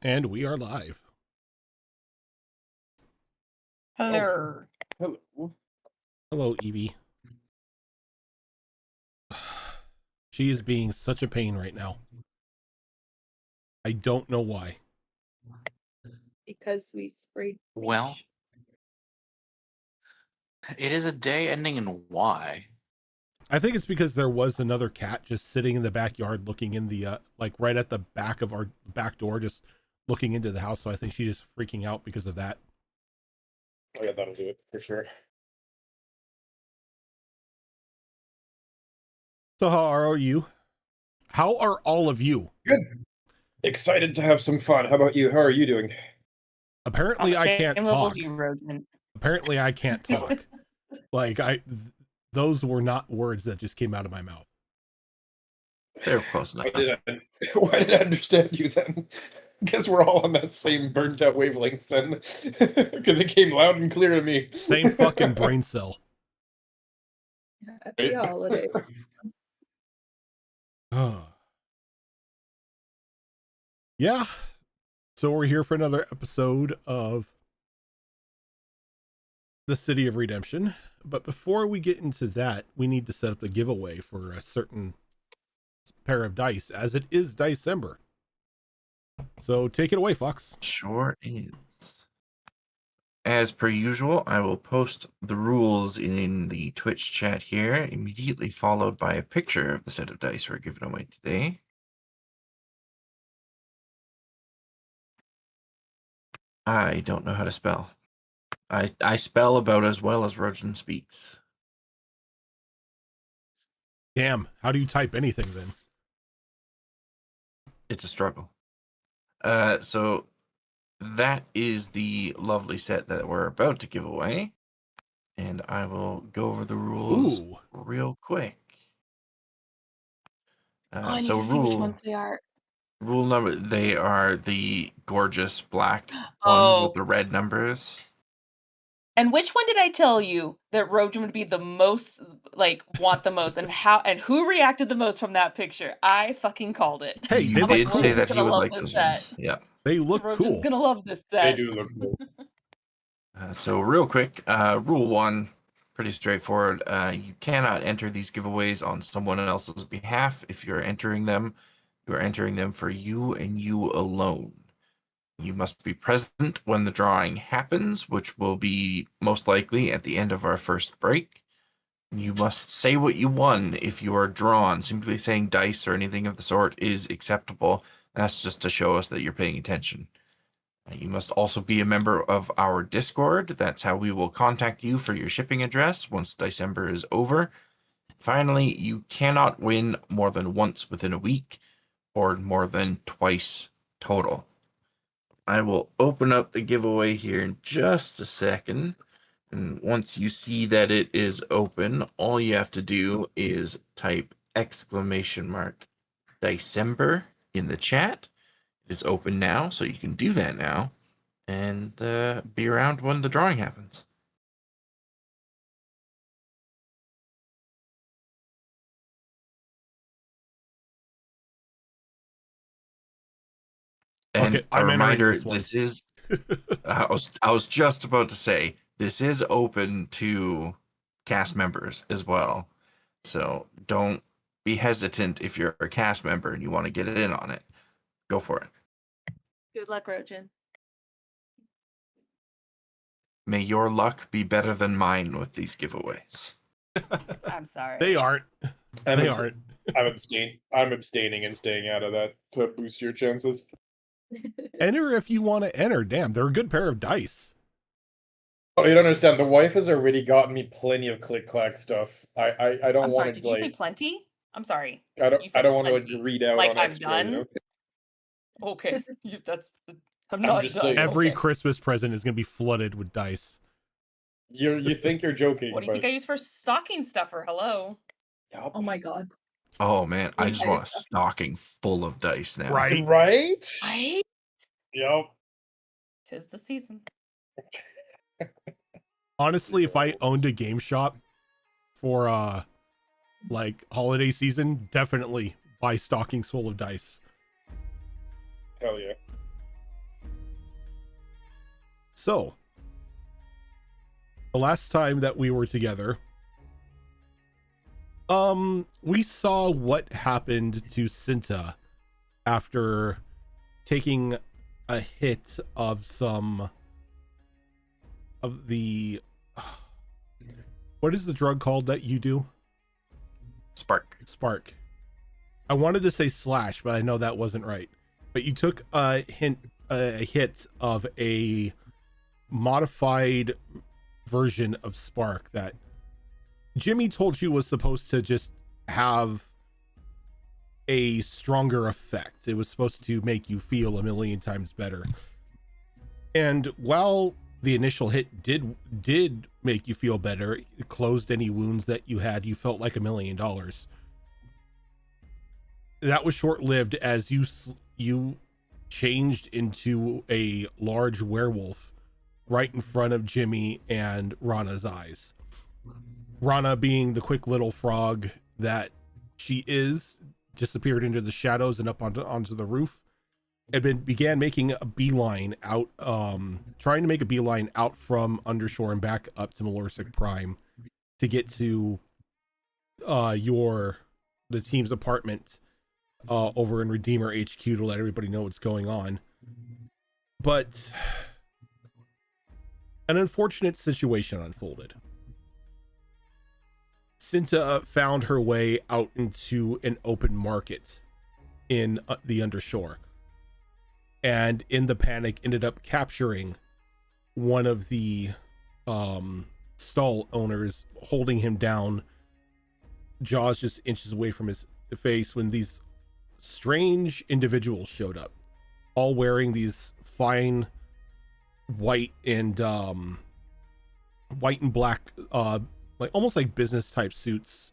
And we are live. Hello. Hello. Hello, Evie. She is being such a pain right now. I don't know why. Because we sprayed bleach. Well, it is a day ending in Y. I think it's because there was another cat just sitting in the backyard looking in the, like right at the back of our back door, just looking into the house. So I think she's just freaking out because of that. Oh yeah, that'll do it for sure. So how are you? How are all of you? Good. Excited to have some fun. How about you? How are you doing? Apparently I can't talk. You, Apparently I can't talk. Like those were not words that just came out of my mouth. They're close enough. Why did I understand you then? Guess we're all on that same burnt out wavelength then. Because it came loud and clear to me. Same fucking brain cell. Happy holiday. Oh. Yeah. So we're here for another episode of the City of Redemption. But before we get into that, we need to set up a giveaway for a certain pair of dice, as it is Dicember. So take it away, Fox. Sure is. As per usual, I will post the rules in the Twitch chat here, immediately followed by a picture of the set of dice we're giving away today. I don't know how to spell. I spell about as well as Rojan speaks. Damn, how do you type anything then? It's a struggle. So that is the lovely set that we're about to give away. And I will go over the rules real quick. I need to see which ones they are. Rule number, they are the gorgeous black ones with the red numbers. And which one did I tell you that Rojan would be the most, like, want the most, and who reacted the most from that picture? I fucking called it. Hey, You did say that he would like those ones. Yeah. They look Rojan's cool. gonna love this set. They do look cool. So real quick, rule 1, pretty straightforward. You cannot enter these giveaways on someone else's behalf. If you're entering them, you are entering them for you and you alone. You must be present when the drawing happens, which will be most likely at the end of our first break. You must say what you won if you are drawn. Simply saying dice or anything of the sort is acceptable. That's just to show us that you're paying attention. You must also be a member of our Discord. That's how we will contact you for your shipping address once December is over. Finally, you cannot win more than once within a week or more than twice total. I will open up the giveaway here in just a second. And once you see that it is open, all you have to do is type !December in the chat. It's open now, so you can do that now and be around when the drawing happens. And Okay, a reminder, this is I was just about to say, this is open to cast members as well. So don't be hesitant if you're a cast member and you want to get in on it. Go for it. Good luck, Rojan. May your luck be better than mine with these giveaways. I'm sorry. They aren't. They aren't. I'm abstaining and staying out of that to boost your chances. Enter if you want to enter. Damn, they're a good pair of dice. Oh, you don't understand. The wife has already gotten me plenty of click-clack stuff. I don't I'm sorry, want did to, you say like... plenty? I'm sorry. I don't want to, like, plenty. read out Like, on I'm extra, done? you know? Okay, I'm not just done. saying. Every Okay. Christmas present is going to be flooded with dice. You think you're joking, What do you think I use for stocking stuffer? Hello? Yup. Oh my god. Oh man, I just Entire want a stocking full of dice now. Right? Right? Right? Yep. 'Tis the season. Honestly, if I owned a game shop for like holiday season, definitely buy stockings full of dice. Hell yeah. So, the last time that we were together, we saw what happened to Cinta after taking a hit of some of the what is the drug called that you do? Spark. I wanted to say slash, but I know that wasn't right. But you took a hit of a modified version of Spark that Jimmy told you was supposed to just have a stronger effect. It was supposed to make you feel a million times better. And while the initial hit did make you feel better, it closed any wounds that you had, you felt like $1 million. That was short-lived as you changed into a large werewolf right in front of Jimmy and Rana's eyes. Rana, being the quick little frog that she is, disappeared into the shadows and up onto the roof, and began making a beeline out, trying to make a beeline out from Undershore and back up to Mulorsik Prime to get to the team's apartment over in Redeemer HQ to let everybody know what's going on. But an unfortunate situation unfolded. Cinta found her way out into an open market in the Undershore, and in the panic ended up capturing one of the stall owners, holding him down, jaws just inches away from his face, when these strange individuals showed up, all wearing these fine white and black like almost like business type suits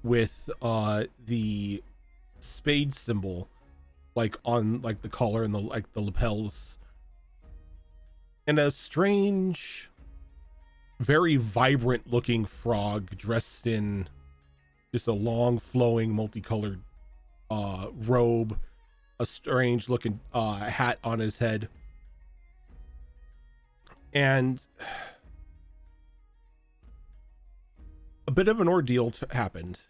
with the spade symbol like on like the collar and the lapels, and a strange, very vibrant looking frog dressed in just a long flowing multicolored robe, a strange looking hat on his head. And a bit of an ordeal happened.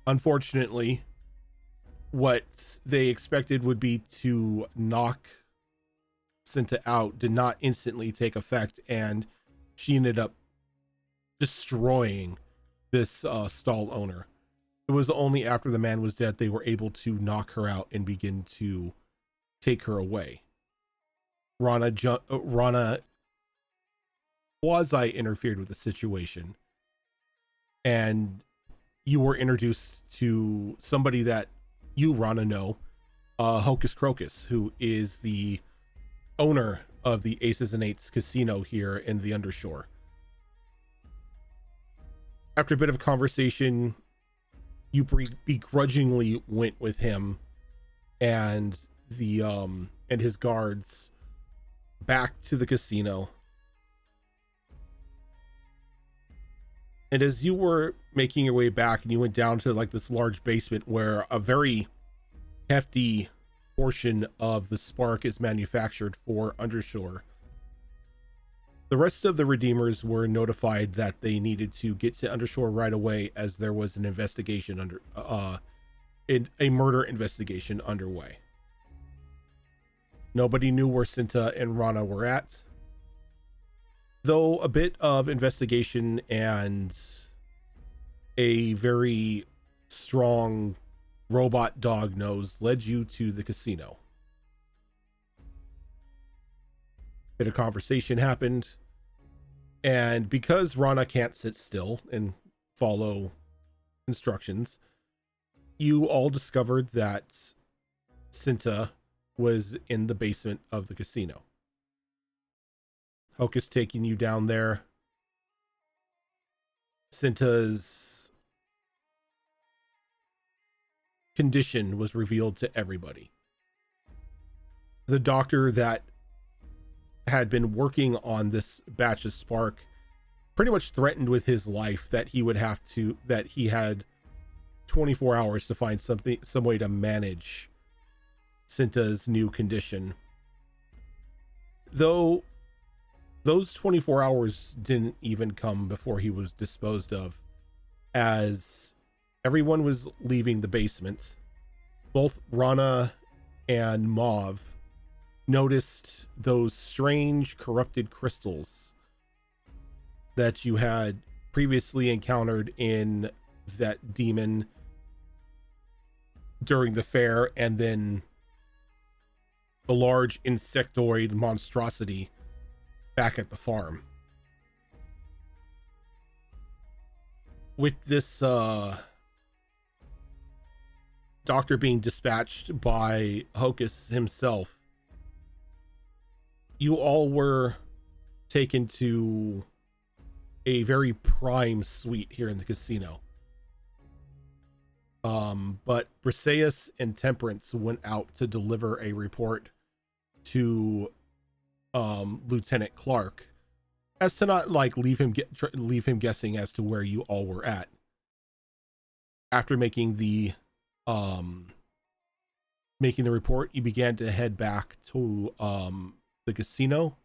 Unfortunately, what they expected would be to knock Cinta out did not instantly take effect, and she ended up destroying this stall owner. It was only after the man was dead they were able to knock her out and begin to take her away. Rana quasi interfered with the situation, and you were introduced to somebody that you, Rana, know, Hocus Crocus, who is the owner of the Aces and Eights casino here in the Undershore. After a bit of conversation, you begrudgingly went with him and and his guards back to the casino. And as you were making your way back, and you went down to like this large basement where a very hefty portion of the spark is manufactured for Undershore, the rest of the Redeemers were notified that they needed to get to Undershore right away, as there was an investigation a murder investigation underway. Nobody knew where Cinta and Rana were at, though a bit of investigation and a very strong robot dog nose led you to the casino. Bit of conversation happened, and because Rana can't sit still and follow instructions, you all discovered that Cinta was in the basement of the casino. Hocus taking you down there. Cinta's condition was revealed to everybody. The doctor that had been working on this batch of spark pretty much threatened with his life that he had 24 hours to find some way to manage Cinta's new condition. Though those 24 hours didn't even come before he was disposed of, as everyone was leaving the basement. Both Rana and Mauve noticed those strange corrupted crystals that you had previously encountered in that demon during the fair, and then the large insectoid monstrosity back at the farm. With this doctor being dispatched by Hocus himself, you all were taken to a very prime suite here in the casino. But Briseis and Temperance went out to deliver a report to Lieutenant Clark, as to not like leave him guessing as to where you all were at. After making the report, you began to head back to the casino.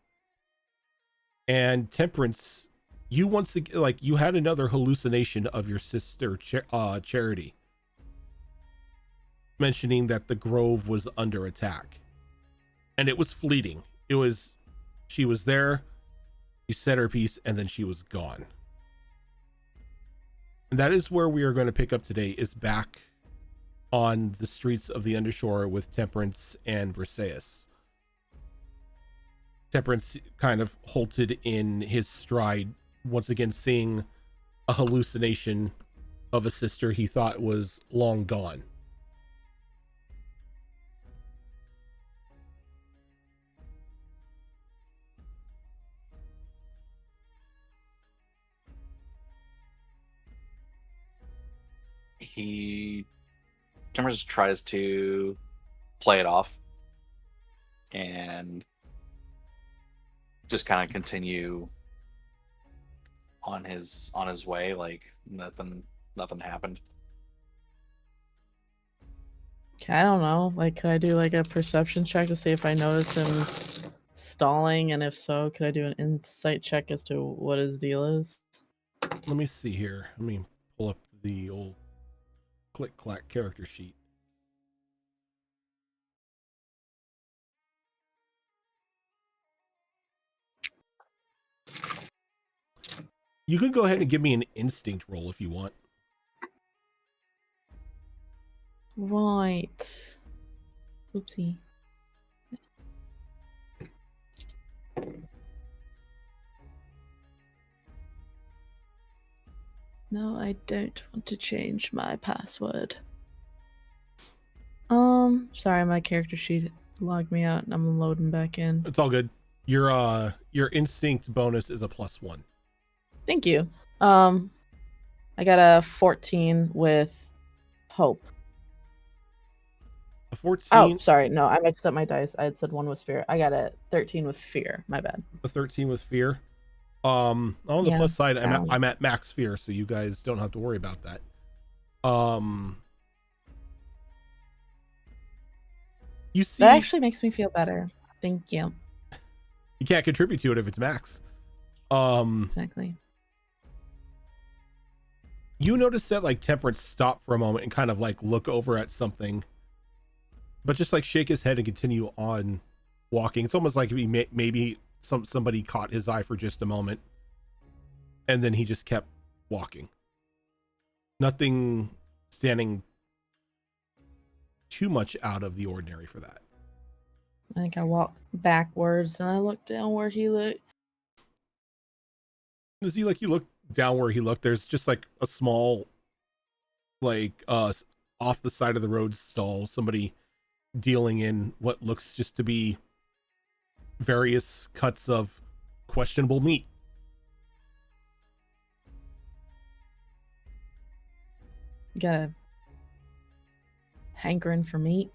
And Temperance, you once again, like, you had another hallucination of your sister Charity, mentioning that the grove was under attack, and it was fleeting. She was there, she said her piece, and then she was gone. And that is where we are going to pick up today, is back on the streets of the Undershore with Temperance and Briseis. Temperance kind of halted in his stride, once again seeing a hallucination of a sister he thought was long gone. Timbers tries to play it off and just kind of continue on his way, like nothing happened. Okay, I don't know. Like, could I do like a perception check to see if I notice him stalling, and if so, could I do an insight check as to what his deal is? Let me see here. Let me pull up the old click-clack character sheet. You can go ahead and give me an instinct roll if you want. Right. Oopsie. No, I don't want to change my password. Sorry, my character sheet logged me out and I'm loading back in. It's all good. Your instinct bonus is a +1. Thank you. I got a 14 with hope. A 14. Oh, sorry. No, I mixed up my dice. I had said 1 was fear. I got a 13 with fear. My bad. A 13 with fear. On the plus side, I'm at max fear, so you guys don't have to worry about that. You see, that actually makes me feel better. Thank you. You can't contribute to it if it's max. Exactly. You notice that like Temperance stop for a moment and kind of like look over at something, but just like shake his head and continue on walking. It's almost like maybe somebody caught his eye for just a moment, and then he just kept walking. Nothing standing too much out of the ordinary for that. I think I walked backwards and I looked down where he looked. As you look down where he looked, there's just like a small, like off the side of the road stall, somebody dealing in what looks just to be various cuts of questionable meat. Got a hankering for meat.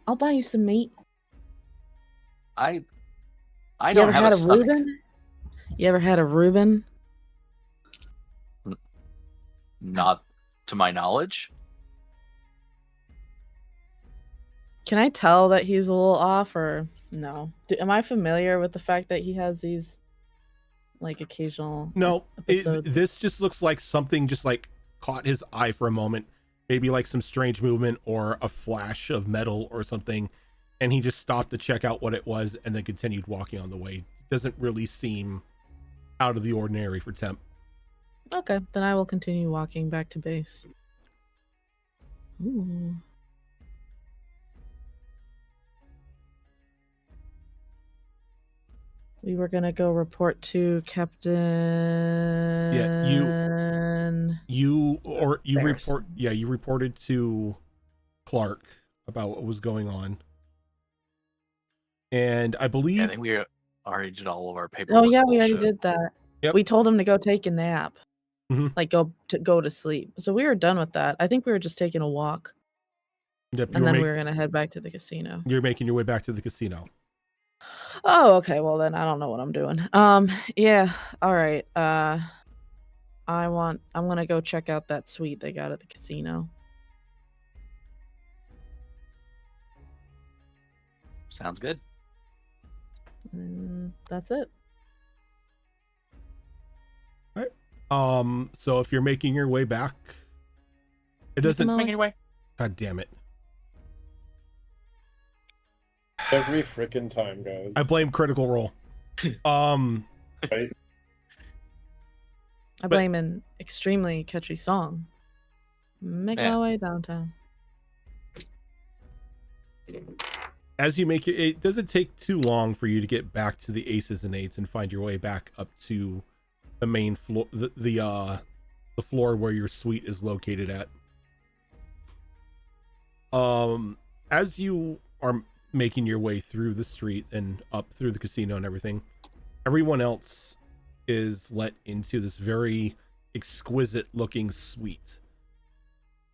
I'll buy you some meat. I You don't ever have had a a stomach. Reuben? You ever had a Reuben? Not to my knowledge. Can I tell that he's a little off, or No. Am I familiar with the fact that he has these like occasional No, episodes? this just looks like something just like caught his eye for a moment, maybe like some strange movement or a flash of metal or something, and he just stopped to check out what it was and then continued walking on the way. Doesn't really seem out of the ordinary for Temp. Okay, then I will continue walking back to base. Ooh. We were gonna go report to Captain. You Harrison. reported to Clark about what was going on, and I believe Yeah, I think we already did all of our paperwork. Oh yeah, we already bullshit. did that. Yep. We told him to go take a nap, Mhm. like go to sleep. So we were done with that. I think we were just taking a walk, yep, and then we were gonna head back to the casino. you're making your way back to the casino. Oh, okay. Well, then I don't know what I'm doing. Yeah. All right. I'm gonna go check out that suite they got at the casino. Sounds good. And that's it. So if you're making your way back, it doesn't. my Making your way. God damn it! Every freaking time, guys. I blame Critical Role. Right? I blame an extremely catchy song. Make Yeah. my way downtown. As you make it doesn't take too long for you to get back to the Aces and Eights and find your way back up to the main floor, the floor where your suite is located at. As you are making your way through the street and up through the casino and everything, everyone else is let into this very exquisite looking suite.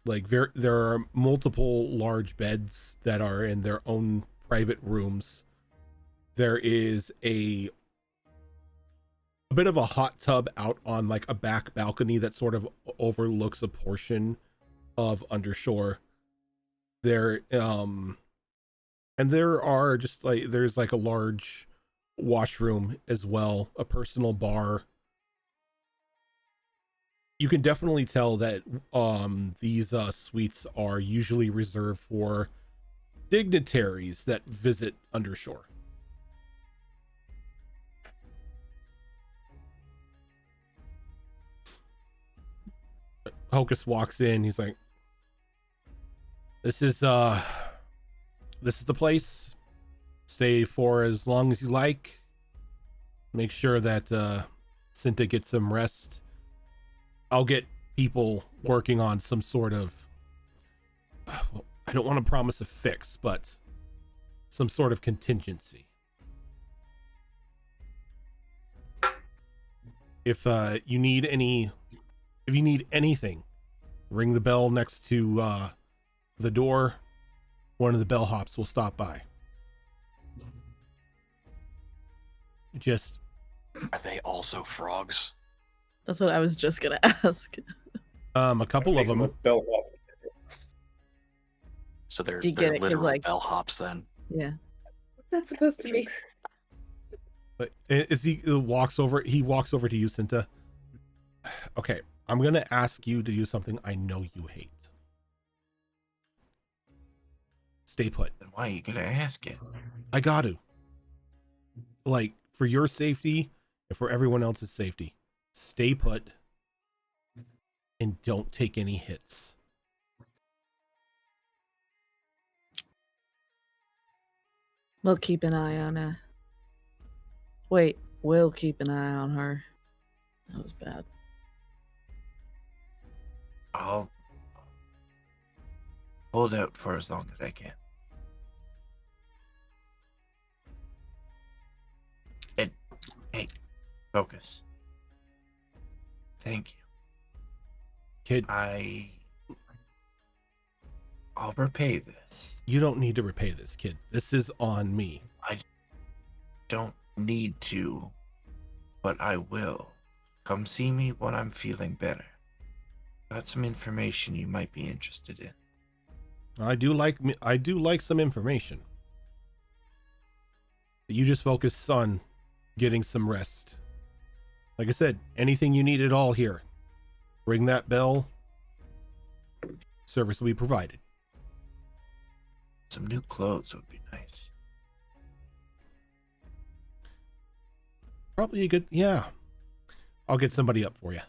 Like there are multiple large beds that are in their own private rooms. There is a bit of a hot tub out on like a back balcony that sort of overlooks a portion of Undershore. There and there are just like there's like a large washroom as well, a personal bar. You can definitely tell that these suites are usually reserved for dignitaries that visit Undershore. Hocus walks in. He's like, this is the place. Stay for as long as you like. Make sure that Cinta gets some rest. I'll get people working on some sort of, well, I don't want to promise a fix, but some sort of contingency. If you need anything, ring the bell next to the door. One of the bellhops will stop by. Just, Are they also frogs? That's what I was just gonna ask. a couple of Makes them. with bell hop. So they're Do you get it? 'Cause, literal like- bellhops then. Yeah. What's that supposed to be? But as he walks over to you, Cinta. Okay, I'm gonna ask you to do something I know you hate. Stay put. Then why are you gonna ask it? I got to. Like, for your safety and for everyone else's safety, stay put and don't take any hits. We'll keep an eye on her. Wait, we'll keep an eye on her. That was bad. I'll hold out for as long as I can. And hey, focus. Thank you. Kid, I'll repay this. you don't need to repay this, kid. This is on me. Don't need to, but I will. Come see me when I'm feeling better. Got some information you might be interested in. I do like some information. You just focus on getting some rest. Like I said, anything you need at all here. Ring that bell. Service will be provided. Some new clothes would be nice. Probably a good, yeah. I'll get somebody up for you.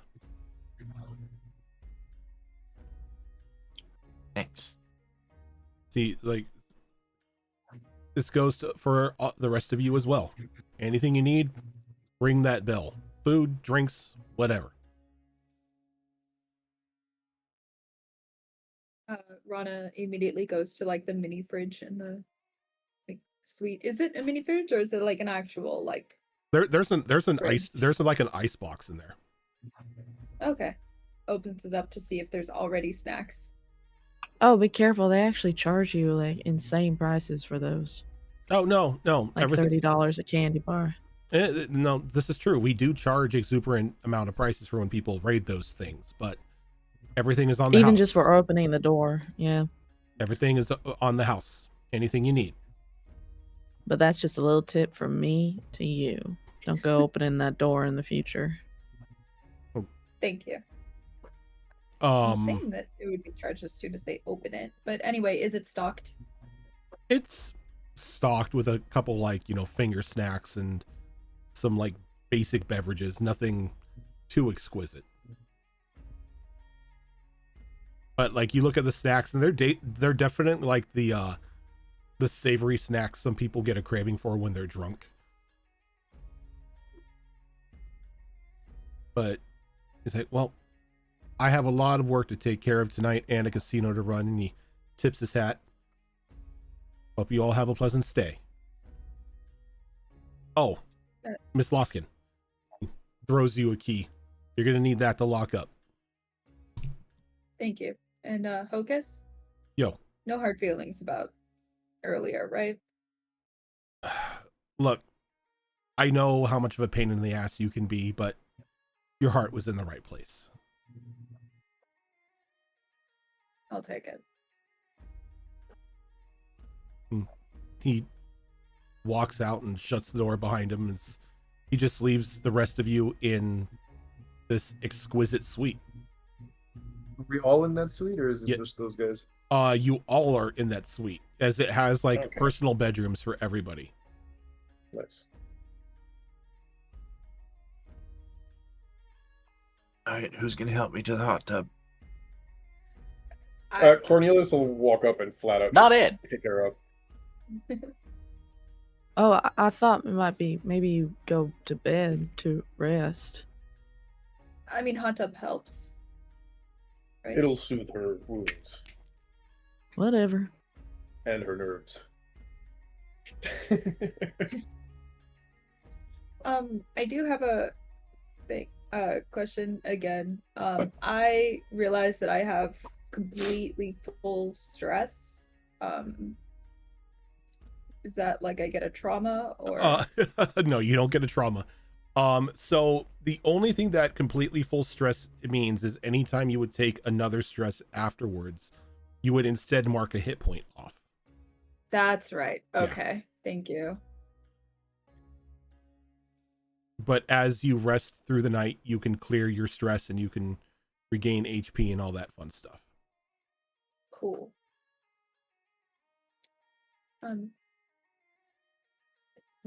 Thanks. See, like, this goes for the rest of you as well. Anything you need, ring that bell. Food, drinks, whatever. Rana immediately goes to like the mini fridge in the like suite. Is it a mini fridge or is it like an actual like? There's an fridge? like an ice box in there. Okay, opens it up to see if there's already snacks. Oh, be careful. They actually charge you like insane prices for those. Oh no, Like $30 a candy bar. No, this is true. We do charge exuberant amount of prices for when people raid those things, but everything is on the house. Even just for opening the door, yeah. Everything is on the house. Anything you need. But that's just a little tip from me to you. Don't go opening that door in the future. Thank you. Saying that it would be charged as soon as they open it. But anyway, is it stocked? It's stocked with a couple like, finger snacks and some like basic beverages, nothing too exquisite. But like you look at the snacks and they're definitely like the savory snacks some people get a craving for when they're drunk. But he's like, well, I have a lot of work to take care of tonight and a casino to run, and he tips his hat. Hope you all have a pleasant stay. Oh, Miss Loskin throws you a key. You're gonna need that to lock up. Thank you. And Hocus? Yo. No hard feelings about earlier, right? Look, I know how much of a pain in the ass you can be, but your heart was in the right place. I'll take it. He walks out and shuts the door behind him as he just leaves the rest of you in this exquisite suite. Are we all in that suite, or is it Yeah. just those guys? You all are in that suite, as it has like Okay. personal bedrooms for everybody. Nice. All right, who's gonna help me to the hot tub? Cornelius will walk up and flat out Not just it. pick her up. Oh, I thought it might be maybe you go to bed to rest. I mean, hot tub helps. Right? It'll soothe her wounds Whatever. and her nerves. I do have a thing, question again. I realize that I have completely full stress. Is that like I get a trauma or? No, you don't get a trauma. So the only thing that completely full stress means is anytime you would take another stress afterwards, you would instead mark a hit point off. That's right. Yeah. Okay. Thank you. But as you rest through the night, you can clear your stress and you can regain HP and all that fun stuff. Cool.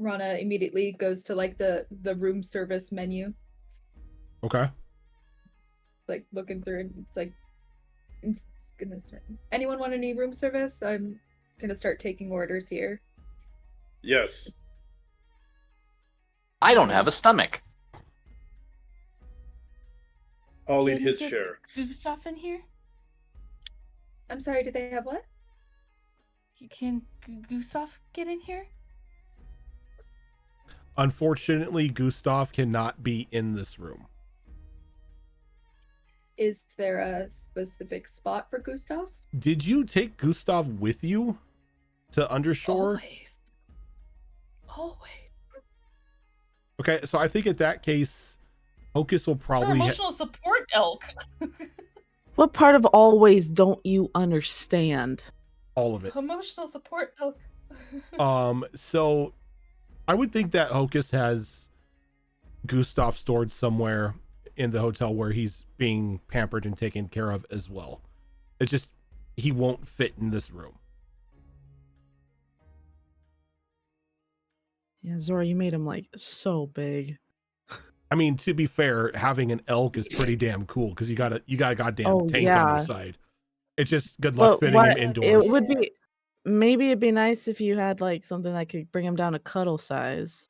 Rana immediately goes to like the room service menu. Okay. It's like looking through and it's like, anyone want any room service? I'm gonna start taking orders here. Yes. I don't have a stomach. I'll Can eat you his get share. Goose off in here? I'm sorry, do they have what? Can Goose off get in here? Unfortunately, Gustav cannot be in this room. Is there a specific spot for Gustav? Did you take Gustav with you to Undershore? Always. Always. Okay, so I think in that case, Hocus will Our probably emotional support elk. What part of always don't you understand? all of it. Emotional support elk. So I would think that Hocus has Gustav stored somewhere in the hotel where he's being pampered and taken care of as well. It's just he won't fit in this room. Yeah, Zora, you made him like so big. I mean, to be fair, having an elk is pretty damn cool because you got a goddamn Oh, tank on your yeah. side. It's just good luck But fitting him what indoors. it would be, maybe it'd be nice if you had like something that could bring him down to cuddle size,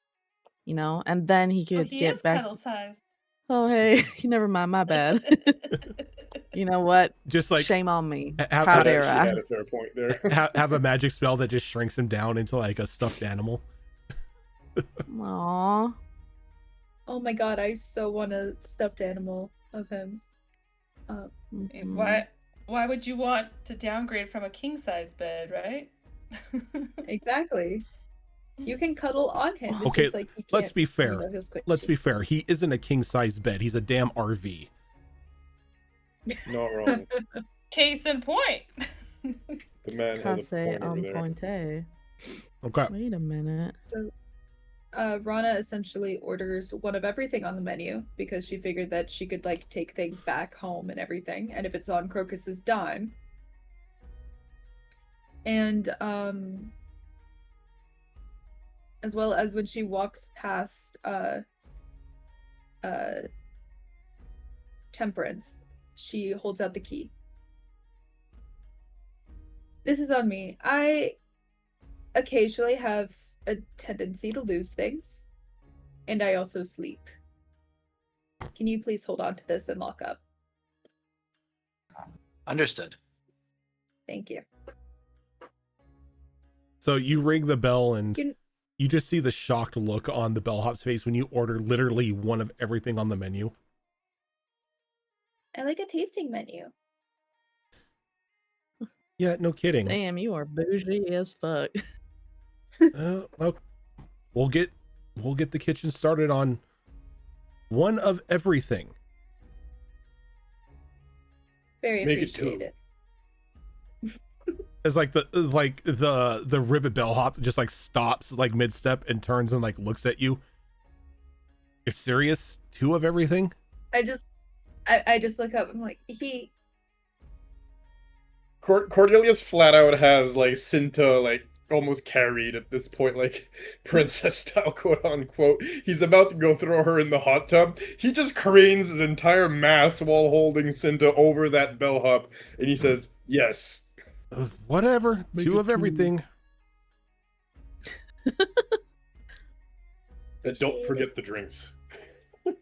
you know, and then he Oh, could he get is back. cuddle size. Oh, hey, never mind, my bad. You know what? Just like Shame on me. have- How have- dare She I? had a fair point there. have a magic spell that just shrinks him down into like a stuffed animal. Aw. Oh my god, I so want a stuffed animal of him. Mhm. Why would you want to downgrade from a king size bed, right? Exactly. You can cuddle on him. It's Okay, just like he let's can't, be you fair. know, he'll squish Let's you. be fair. He isn't a king size bed. He's a damn RV. Not wrong. Case in point. The man has a Case point over on there. pointe. Okay. Wait a minute. So, Rana essentially orders one of everything on the menu because she figured that she could like take things back home and everything, and if it's on Crocus's dime. And as well as when she walks past Temperance, she holds out the key. This is on me. I occasionally have a tendency to lose things, and I also sleep. Can you please hold on to this and lock up? Understood. Thank you. So you ring the bell and Can- you just see the shocked look on the bellhop's face when you order literally one of everything on the menu. I like a tasting menu. Yeah, no kidding. Damn, you are bougie as fuck. Well, we'll get the kitchen started on one of everything. Very Make it two. appreciated. It's like the ribbit bellhop just like stops like mid step and turns and like looks at you. You're serious? Two of everything? I just look up. I'm like, he. Cordelia's flat out has like Cinta like almost carried at this point, like princess style, quote unquote. He's about to go throw her in the hot tub. He just cranes his entire mass while holding Cinta over that bellhop, and he says, "Yes." Whatever. Make Two it of two. everything. And don't forget the drinks. Oh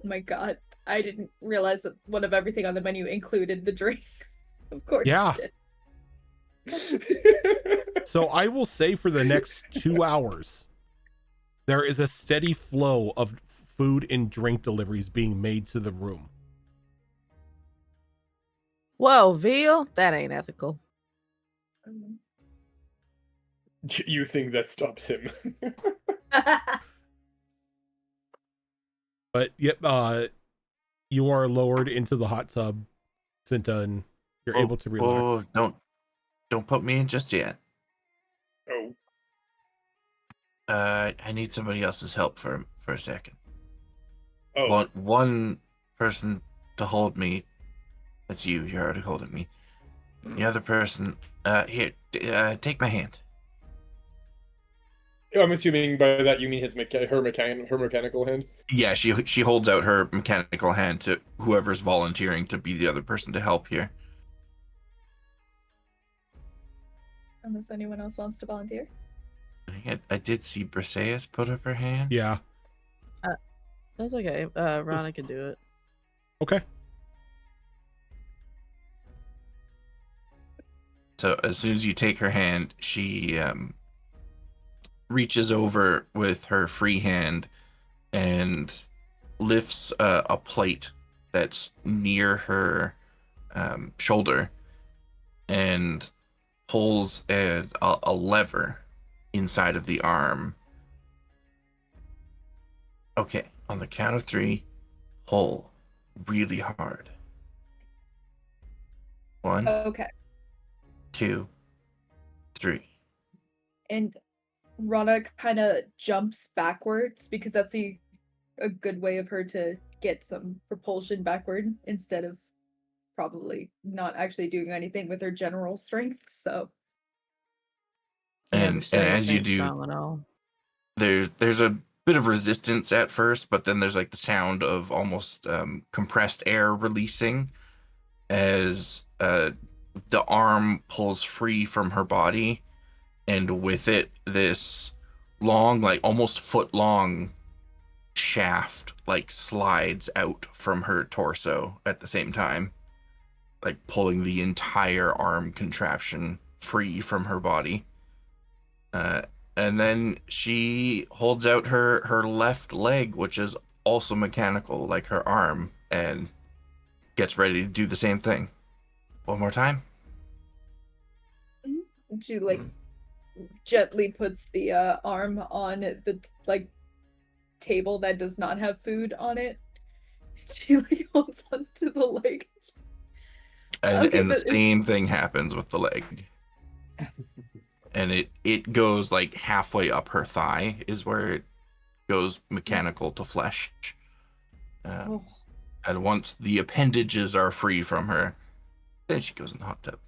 my god. I didn't realize that one of everything on the menu included the drinks. Of course. Yeah. It did. So I will say for the next 2 hours, there is a steady flow of food and drink deliveries being made to the room. Whoa, veal? That ain't ethical. You think that stops him? But yep, you are lowered into the hot tub, Cinta, and you're able to relax. Don't put me in just yet. Oh, I need somebody else's help for a second. oh. One person to hold me. That's you. You're already holding me. The other person, here, take my hand. I'm assuming by that you mean her mechanical hand. Yeah, she holds out her mechanical hand to whoever's volunteering to be the other person to help here. Unless anyone else wants to volunteer. I did see Briseis put up her hand. Yeah. That's okay. Rana can do it. Okay. So as soon as you take her hand, she reaches over with her free hand and lifts a plate that's near her shoulder and pulls a lever inside of the arm. Okay, on the count of 3, pull really hard. 1, Okay. 2, 3. and Rana kind of jumps backwards because that's a good way of her to get some propulsion backward instead of probably not actually doing anything with her general strength. So Yeah, And but she doesn't as you seem do, strong at all. there's a bit of resistance at first, but then there's like the sound of almost compressed air releasing as the arm pulls free from her body, and with it, this long, like almost foot long shaft like slides out from her torso at the same time, like pulling the entire arm contraption free from her body. And then she holds out her left leg, which is also mechanical, like her arm, and gets ready to do the same thing. One more time. she like gently puts the arm on the like table that does not have food on it. She like holds onto the leg. And Okay, and the but same thing happens with the leg. And it goes like halfway up her thigh is where it goes mechanical to flesh. oh, And once the appendages are free from her, then she goes in the hot tub.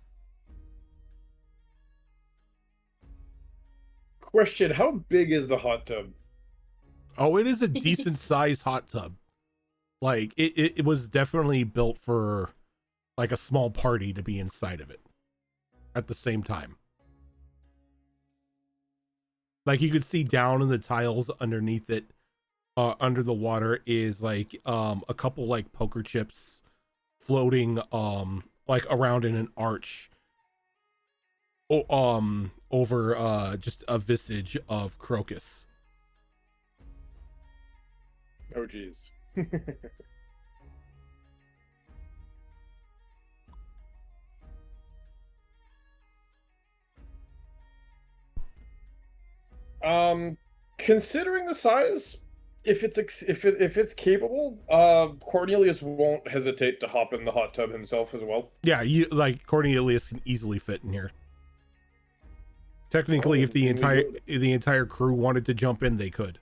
Question: how big is the hot tub? Oh, it is a decent sized hot tub. Like it was definitely built for like a small party to be inside of it at the same time. Like you could see down in the tiles underneath it, under the water is like a couple like poker chips floating like around in an arch over just a visage of Crocus. Oh, geez. Considering the size, if it's capable, Cornelius won't hesitate to hop in the hot tub himself as well. Yeah, you like Cornelius can easily fit in here. Technically, Oh, if the then we entire crew wanted to jump in, they could.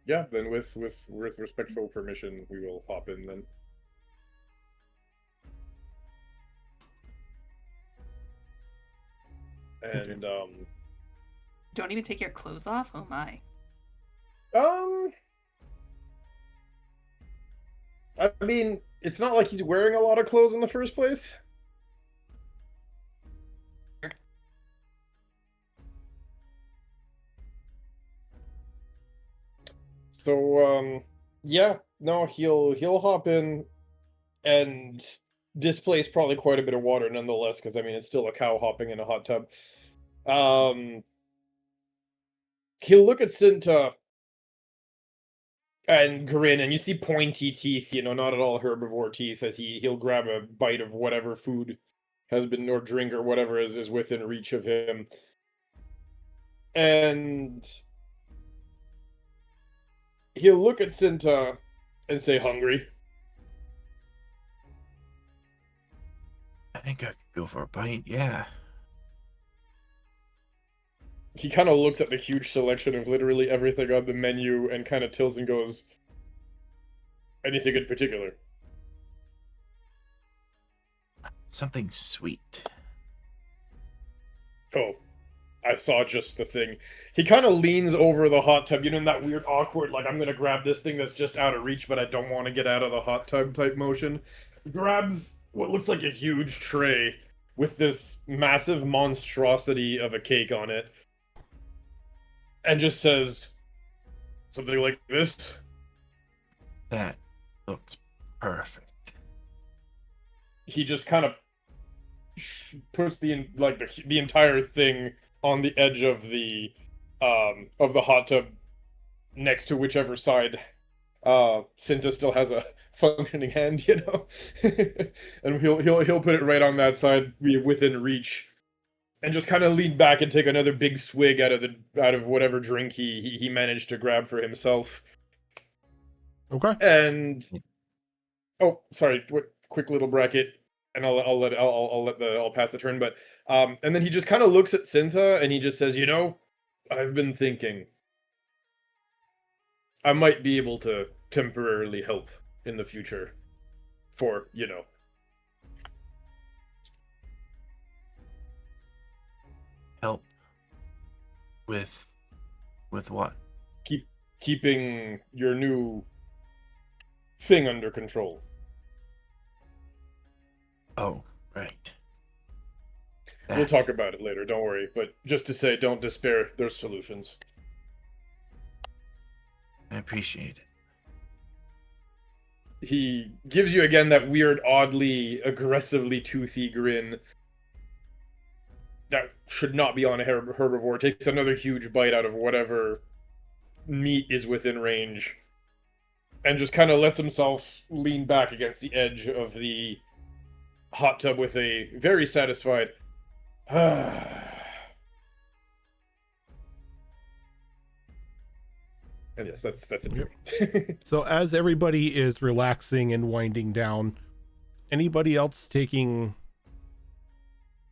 Yeah, then with respectful permission, we will hop in then. And Don't even take your clothes off? Oh my. I mean, it's not like he's wearing a lot of clothes in the first place. So, yeah, no, he'll hop in and displace probably quite a bit of water nonetheless, because I mean it's still a cow hopping in a hot tub. He'll look at Cinta and grin, and you see pointy teeth, not at all herbivore teeth, as he'll grab a bite of whatever food has been, or drink, or whatever is within reach of him. And he'll look at Cinta and say, "Hungry?" I think I could go for a bite, yeah. He kind of looks at the huge selection of literally everything on the menu and kind of tilts and goes, "Anything in particular?" Something sweet. Oh, I saw just the thing. He kind of leans over the hot tub, in that weird, awkward, like, I'm going to grab this thing that's just out of reach, but I don't want to get out of the hot tub type motion. Grabs what looks like a huge tray with this massive monstrosity of a cake on it, and just says something like this. That looks perfect. He just kind of puts the entire thing on the edge of the hot tub next to whichever side Cinta still has a functioning hand, and he'll put it right on that side within reach, and just kind of lean back and take another big swig out of whatever drink he managed to grab for himself. Okay. And oh, sorry, quick little bracket. and I'll pass the turn. But and then he just kind of looks at Syntha and he just says, I've been thinking I might be able to temporarily help in the future for, Help with what? keeping your new thing under control. Oh, right. We'll talk about it later, don't worry. But just to say, don't despair. There's solutions. I appreciate it. He gives you again that weird, oddly, aggressively toothy grin. That should not be on a herbivore. Takes another huge bite out of whatever meat is within range. And just kind of lets himself lean back against the edge of the hot tub with a very satisfied... And yes, that's it. So as everybody is relaxing and winding down, anybody else taking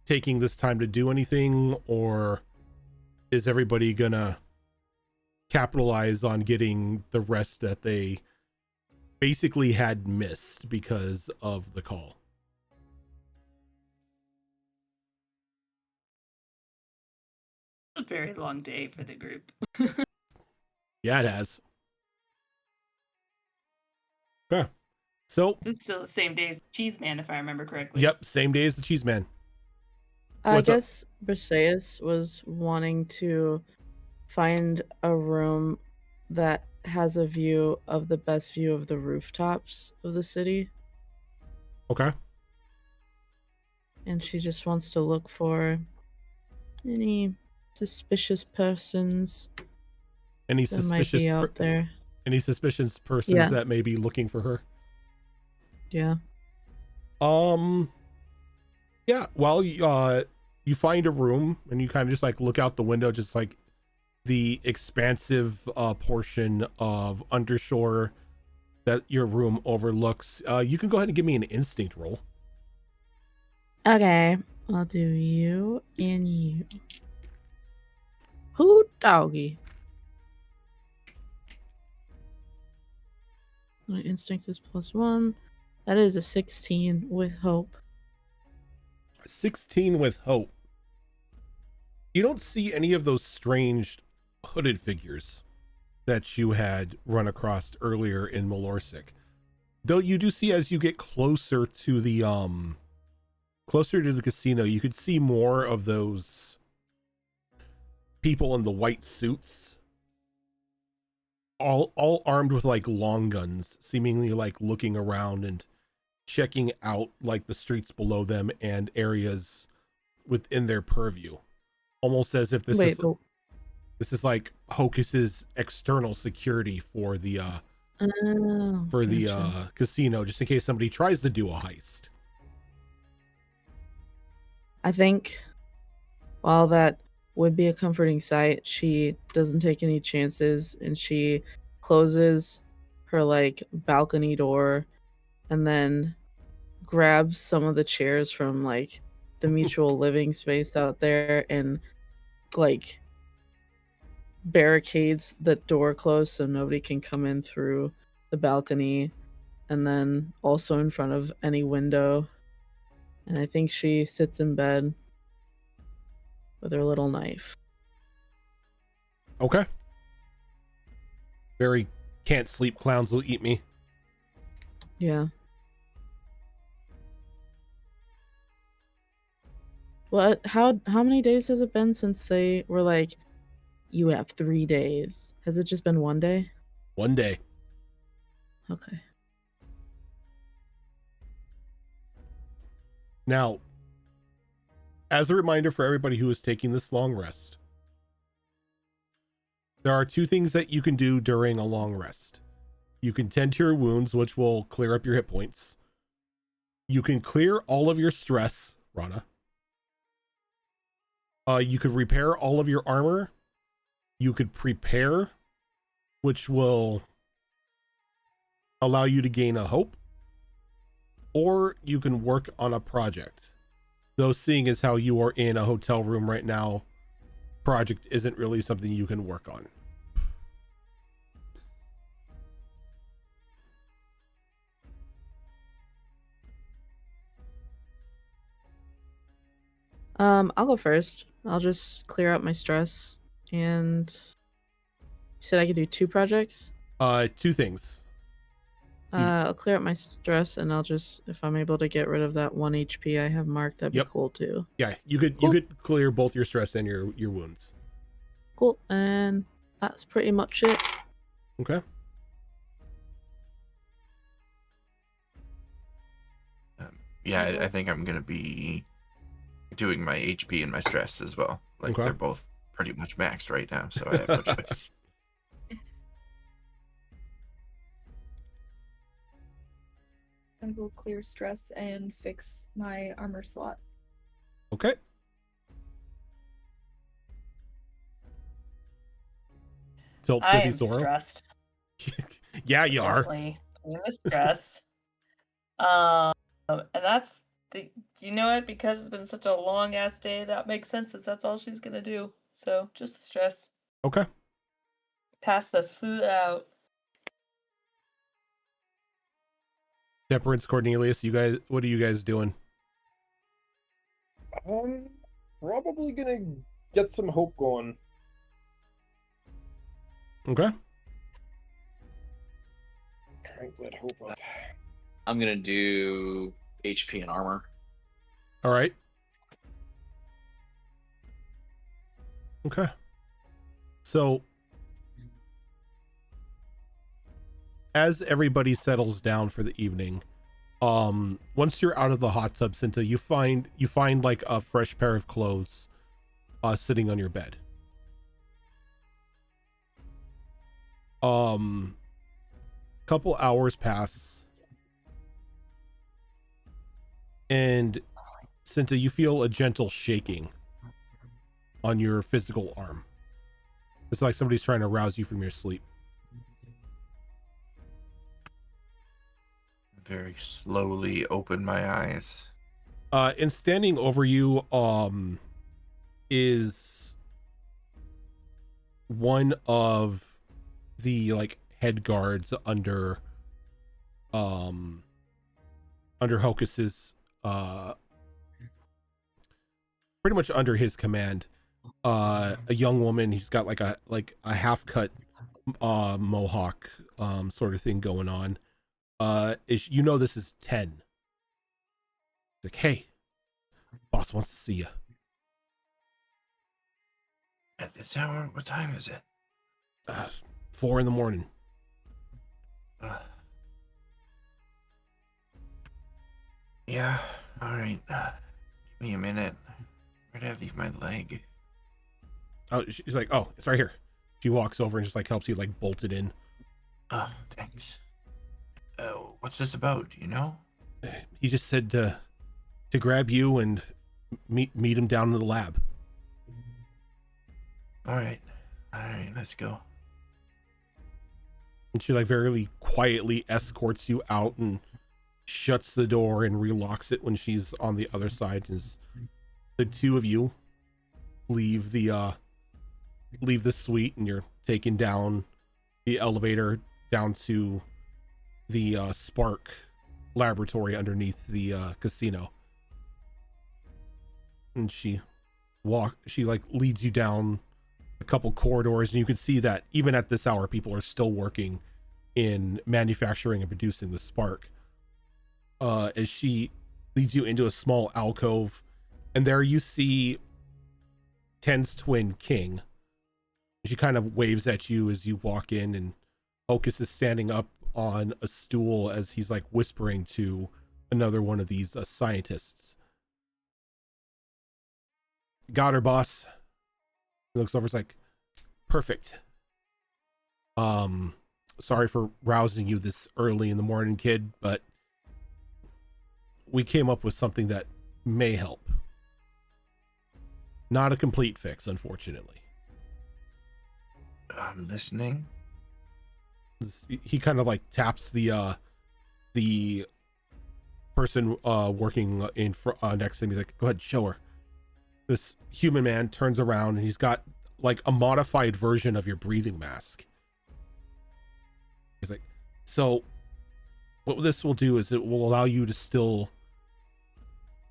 this time to do anything, or is everybody gonna capitalize on getting the rest that they basically had missed because of the call? A very long day for the group. Yeah, it has. Okay. So This is still the same day as Cheese Man, if I remember correctly. yep, same day as the Cheese Man. I What's up? guess Briseis was wanting to find a room that has a view of the best view of the rooftops of the city. Okay. And she just wants to look for any suspicious persons Any that might suspicious be out there. any suspicious persons Yeah. that may be looking for her? Yeah. Yeah, well, you find a room and you kind of just like look out the window, just like the expansive portion of undershore that your room overlooks. You can go ahead and give me an instinct roll. Okay. I'll do you and you. Who doggy? My instinct is +1. That is a 16 with hope. 16 with hope. You don't see any of those strange hooded figures that you had run across earlier in Mulorsik. Though you do see, as you get closer to the casino, you could see more of those people in the white suits, all armed with like long guns, seemingly like looking around and checking out like the streets below them and areas within their purview, almost as if this is like Hocus's external security for the casino, just in case somebody tries to do a heist. I think while that would be a comforting sight, she doesn't take any chances and she closes her like balcony door and then grabs some of the chairs from like the mutual living space out there and like barricades the door closed so nobody can come in through the balcony, and then also in front of any window. And I think she sits in bed with her little knife. Okay. Very can't sleep clowns will eat me. Yeah. What? How many days has it been since they were like, you have 3 days? Has it just been 1 day? 1 day. Okay. Now, as a reminder for everybody who is taking this long rest, there are 2 things that you can do during a long rest. You can tend to your wounds, which will clear up your hit points. You can clear all of your stress, Rana. You could repair all of your armor. You could prepare, which will allow you to gain a hope. or you can work on a project. Though seeing as how you are in a hotel room right now, project isn't really something you can work on. I'll go first. I'll just clear out my stress. And you said I could do 2 projects? 2 things. I'll clear out my stress, and I'll just, if I'm able to get rid of that 1 HP I have marked, that'd Yep. be cool too. Yeah, you could Cool. you could clear both your stress and your wounds. Cool, and that's pretty much it. Okay. Yeah, I think I'm gonna be doing my HP and my stress as well. Like Okay. they're both pretty much maxed right now, so I have no choice. I will clear stress and fix my armor slot. Okay. Tilt I Sniffy am Sorrow. stressed. Yeah, you are. Definitely doing the stress. And that's the, you know what? Because it's been such a long ass day, that makes sense. That's all she's gonna do. So just the stress. Okay. Pass the food out. Temperance, Cornelius, you guys, what are you guys doing? Probably gonna get some hope going. Okay. Crank that hope up. I'm gonna do HP and armor. All right. Okay. So, as everybody settles down for the evening, once you're out of the hot tub, Cinta, you find like a fresh pair of clothes sitting on your bed. Couple hours pass, and Cinta, you feel a gentle shaking on your physical arm. It's like somebody's trying to rouse you from your sleep. Very slowly open my eyes. And standing over you is one of the like head guards under Hocus's pretty much under his command. A young woman, he's got like a half cut mohawk sort of thing going on. Is, you know, this is 10. Like, hey, boss wants to see you. At this hour, what time is it? 4 a.m. Yeah, all right. Give me a minute. Where did I leave my leg? Oh, she's like, oh, it's right here. She walks over and just like helps you like bolt it in. Oh, thanks. What's this about? Do you know? He just said to grab you and meet him down in the lab. All right, let's go. And she like very quietly escorts you out and shuts the door and relocks it when she's on the other side. As the two of you leave the suite, and you're taken down the elevator down to the Spark laboratory underneath the casino. And she like leads you down a couple corridors, and you can see that even at this hour, people are still working in manufacturing and producing the Spark. As she leads you into a small alcove, and there you see Ten's twin, King. She kind of waves at you as you walk in, and Hocus is standing up on a stool as he's like whispering to another one of these scientists. Got her, boss. He looks over, it's like, perfect. Sorry for rousing you this early in the morning, kid, but we came up with something that may help. Not a complete fix, unfortunately. I'm listening. He kind of like taps the person working next to him, he's like, go ahead, show her. This human man turns around and he's got like a modified version of your breathing mask. He's like, so what this will do is it will allow you to still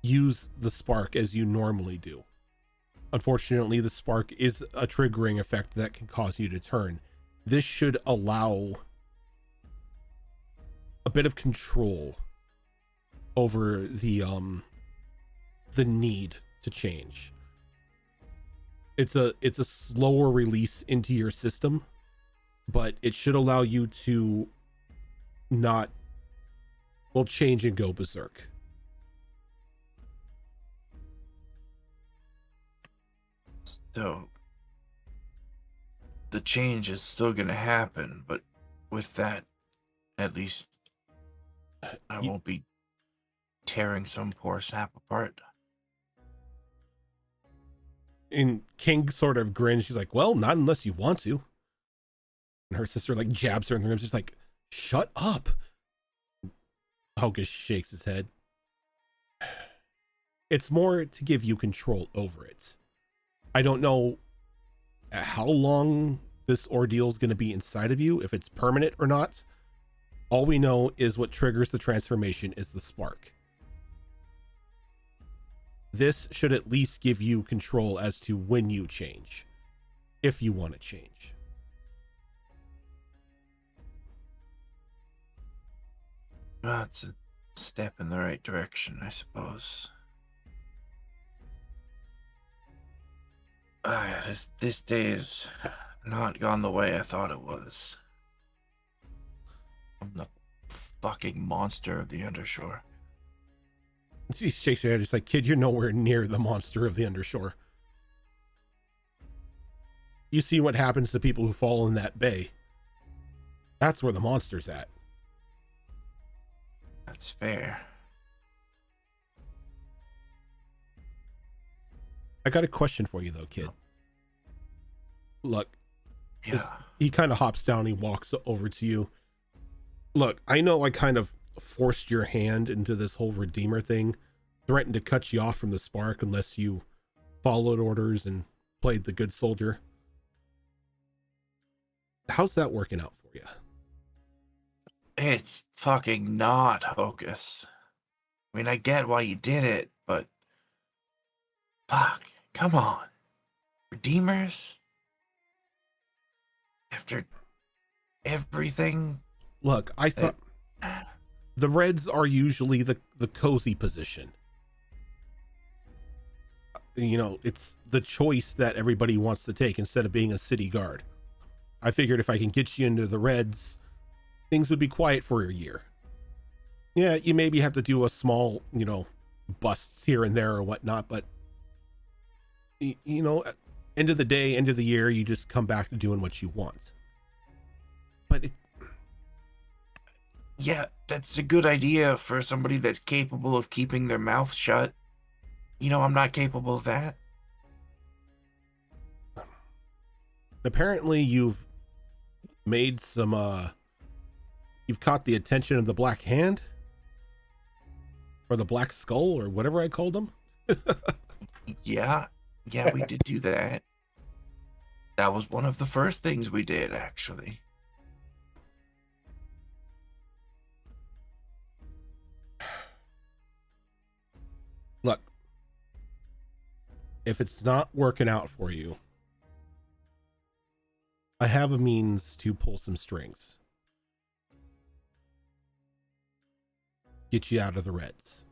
use the spark as you normally do. Unfortunately, the spark is a triggering effect that can cause you to turn. This should allow a bit of control over the need to change. It's a slower release into your system, but it should allow you to not, well, change and go berserk. So the change is still going to happen, but with that, at least I won't be tearing some poor sap apart. And King sort of grins. She's like, well, not unless you want to. And her sister like jabs her in the ribs. She's like, shut up. Hocus shakes his head. It's more to give you control over it. I don't know how long this ordeal is going to be inside of you, if it's permanent or not. All we know is what triggers the transformation is the spark. This should at least give you control as to when you change, if you want to change. Well, it's a step in the right direction, I suppose. This day has not gone the way I thought it was. I'm the fucking monster of the undershore. He shakes her head. It's like, kid, you're nowhere near the monster of the undershore. You see what happens to people who fall in that bay. That's where the monster's at. That's fair. I got a question for you, though, kid. Look, Yeah. he kind of hops down and he walks over to you. Look, I know I kind of forced your hand into this whole Redeemer thing, threatened to cut you off from the spark unless you followed orders and played the good soldier. How's that working out for you? It's fucking not, Hocus. I mean, I get why you did it, but fuck, come on. Redeemers? After everything? Look, I thought the Reds are usually the cozy position. You know, it's the choice that everybody wants to take instead of being a city guard. I figured if I can get you into the Reds, things would be quiet for a year. Yeah, you maybe have to do a small, you know, busts here and there or whatnot, but you know, end of the day, end of the year, you just come back to doing what you want. But Yeah, that's a good idea for somebody that's capable of keeping their mouth shut. You know, I'm not capable of that. apparently you've made some you've caught the attention of the Black Hand or the Black Skull or whatever I called them. Yeah, we did do that. That was one of the first things we did, actually. Look, if it's not working out for you, I have a means to pull some strings. Get you out of the Reds.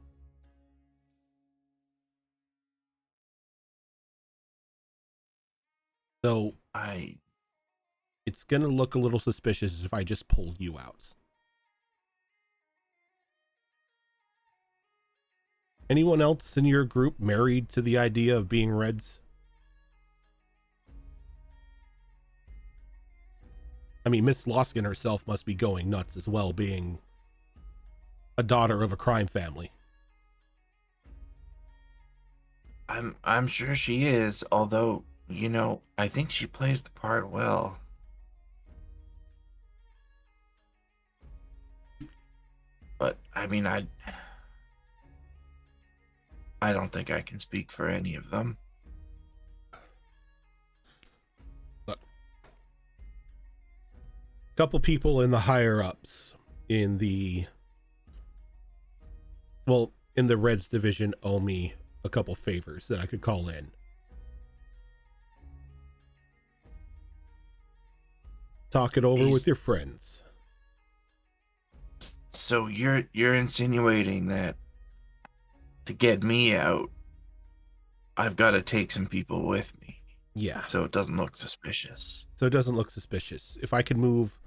So it's gonna look a little suspicious if I just pull you out. Anyone else in your group married to the idea of being Reds? I mean, Miss Loskin herself must be going nuts as well, being a daughter of a crime family. I'm sure she is, although, you know, I think she plays the part well. But I mean, I don't think I can speak for any of them. Couple people in the higher ups in the Reds division owe me a couple favors that I could call in. Talk it over with your friends. So you're insinuating that to get me out, I've got to take some people with me. Yeah. So it doesn't look suspicious. So it doesn't look suspicious. If I could move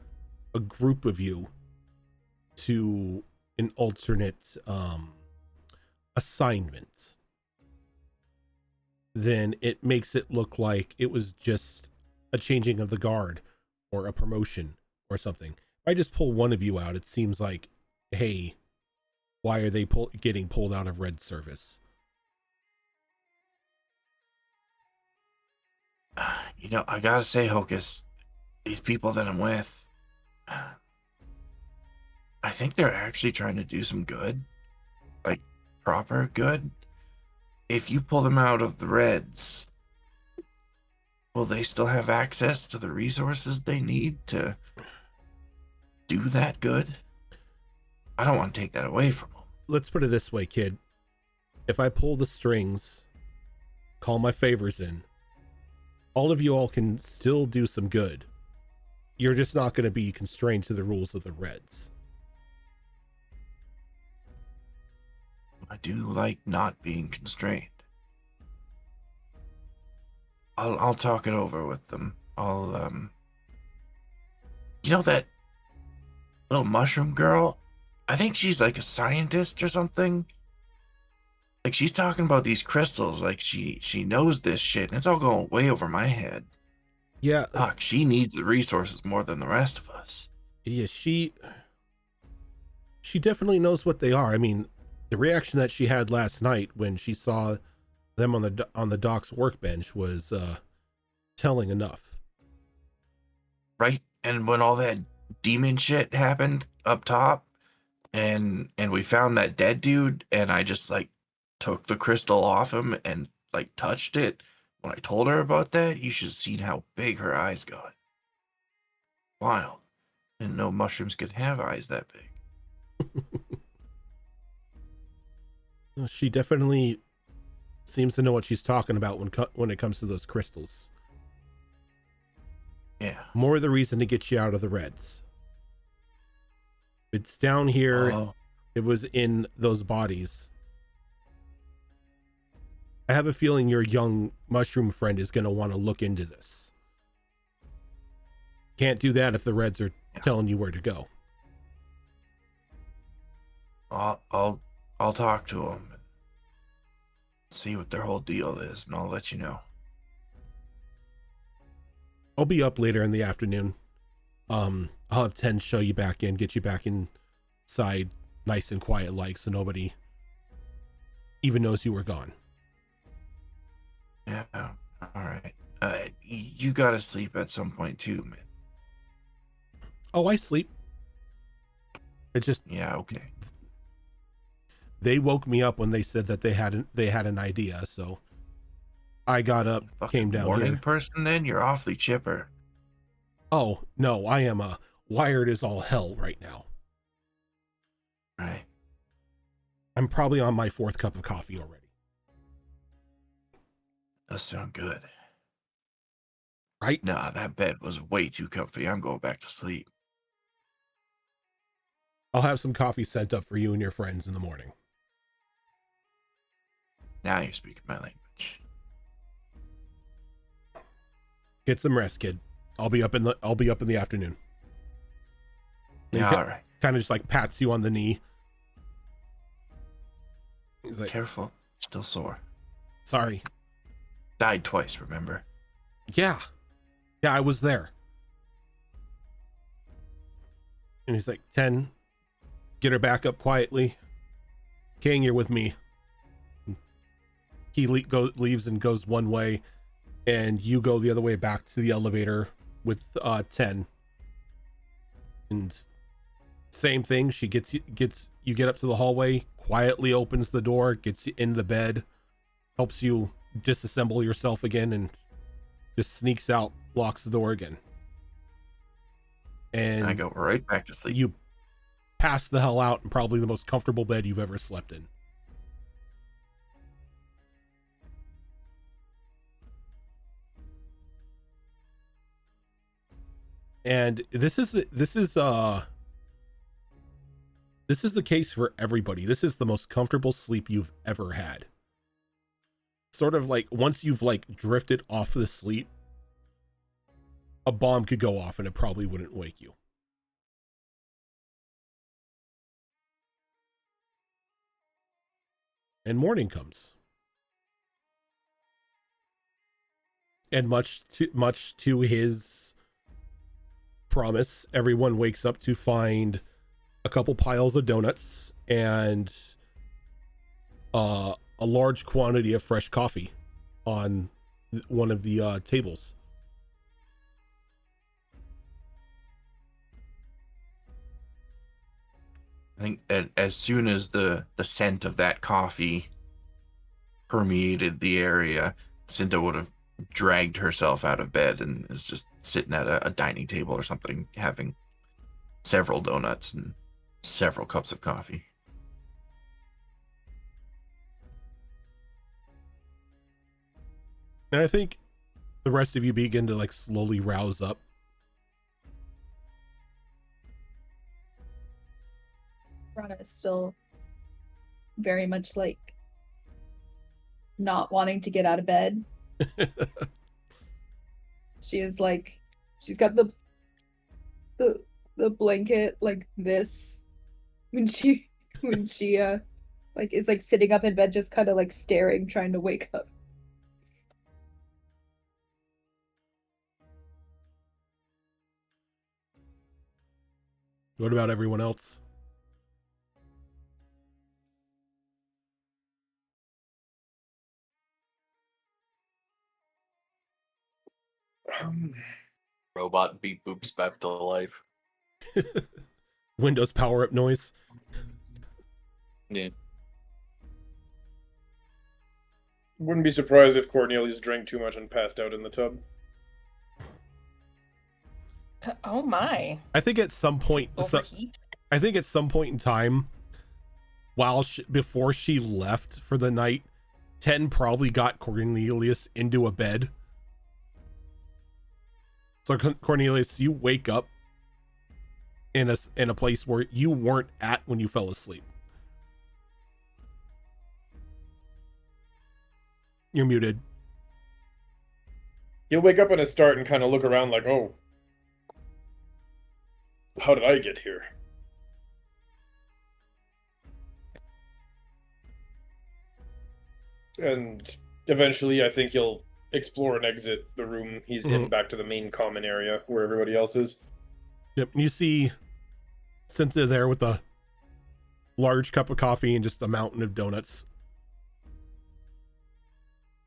a group of you to an alternate assignment, then it makes it look like it was just a changing of the guard or a promotion or something. If I just pull one of you out, it seems like, hey, why are they getting pulled out of Red service? You know, I gotta say, Hocus, these people that I'm with, I think they're actually trying to do some good. Like, proper good. If you pull them out of the Reds, will they still have access to the resources they need to do that good? I don't want to take that away from them. Let's put it this way, kid. If I pull the strings, call my favors in, all of you all can still do some good. You're just not going to be constrained to the rules of the Reds. I do like not being constrained. I'll talk it over with them. You know that little mushroom girl? I think she's like a scientist or something. Like, she's talking about these crystals, like she knows this shit, and it's all going way over my head. Yeah. Fuck, she needs the resources more than the rest of us. Yeah, she definitely knows what they are. I mean, the reaction that she had last night when she saw them on the doc's workbench was telling enough. Right? And when all that demon shit happened up top, and we found that dead dude, and I just like took the crystal off him and like touched it. When I told her about that, you should have seen how big her eyes got. Wild. Didn't know mushrooms could have eyes that big. She definitely seems to know what she's talking about when it comes to those crystals. Yeah. More the reason to get you out of the Reds. It's down here. Oh. It was in those bodies. I have a feeling your young mushroom friend is going to want to look into this. Can't do that if the Reds are telling you where to go. I'll talk to them and see what their whole deal is, and I'll let you know. I'll be up later in the afternoon. I'll have 10 show you back in, get you back inside nice and quiet like, so nobody even knows you were gone. Yeah, all right. You gotta sleep at some point too, man. Oh, I sleep. It just, Yeah, okay. they woke me up when they said that they had an idea, so I got up, came down Morning here. person, then you're awfully chipper. Oh no, I am wired as all hell right now. Right. I'm probably on my 4th cup of coffee already. Does sound good. Right? Nah, that bed was way too comfy. I'm going back to sleep. I'll have some coffee sent up for you and your friends in the morning. Now you're speaking my language. Get some rest, kid. I'll be up in the afternoon. Yeah, all right. Kind of just like pats you on the knee. He's like, Careful. Still sore. sorry. Died twice, remember? Yeah, I was there. And he's like, 10, get her back up quietly. King, you're with me. He leaves and goes one way, and you go the other way back to the elevator with 10. And same thing. She gets you get up to the hallway, quietly opens the door, gets you in the bed, helps you disassemble yourself again, and just sneaks out, locks the door again. And I go right back to sleep. you pass the hell out in probably the most comfortable bed you've ever slept in. And this is the case for everybody. This is the most comfortable sleep you've ever had. Sort of like once you've like drifted off the sleep, a bomb could go off and it probably wouldn't wake you. And morning comes. And much to his promise, everyone wakes up to find a couple piles of donuts and a large quantity of fresh coffee on one of the tables. I think as soon as the scent of that coffee permeated the area, Cinta would have dragged herself out of bed and is just sitting at a dining table or something, having several donuts and several cups of coffee. And I think the rest of you begin to like slowly rouse up. Rana is still very much like not wanting to get out of bed. She is like, she's got the blanket like this when she like is like sitting up in bed, just kind of like staring, trying to wake up. What about everyone else? Robot beat boobs back to life. Windows power up noise. Yeah. Wouldn't be surprised if Cornelius drank too much and passed out in the tub. Oh my. I think at some point, Overheat? I think at some point in time, before she left for the night, 10 probably got Cornelius into a bed. So Cornelius, you wake up in a place where you weren't at when you fell asleep. You're muted. He'll wake up in a start and kind of look around like, oh, how did I get here? And eventually, I think he'll explore and exit the room he's in back to the main common area where everybody else is. Yep. You see Cynthia there with a large cup of coffee and just a mountain of donuts.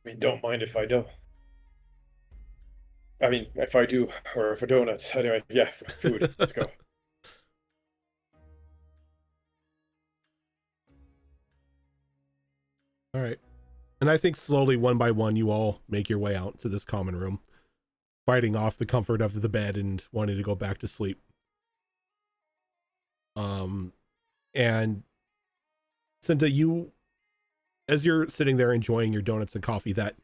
I mean, don't mind if I don't. I mean, if I do, or for donuts. Anyway, yeah, food. Let's go. All right. And I think slowly, one by one, you all make your way out to this common room, fighting off the comfort of the bed and wanting to go back to sleep. And Cinta, as you're sitting there enjoying your donuts and coffee, that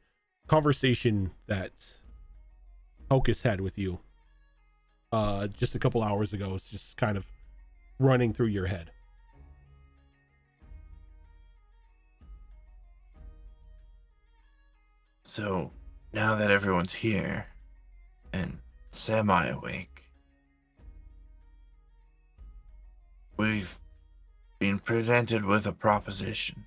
conversation that Hocus had with you just a couple hours ago is just kind of running through your head. So now that everyone's here and semi-awake, we've been presented with a proposition.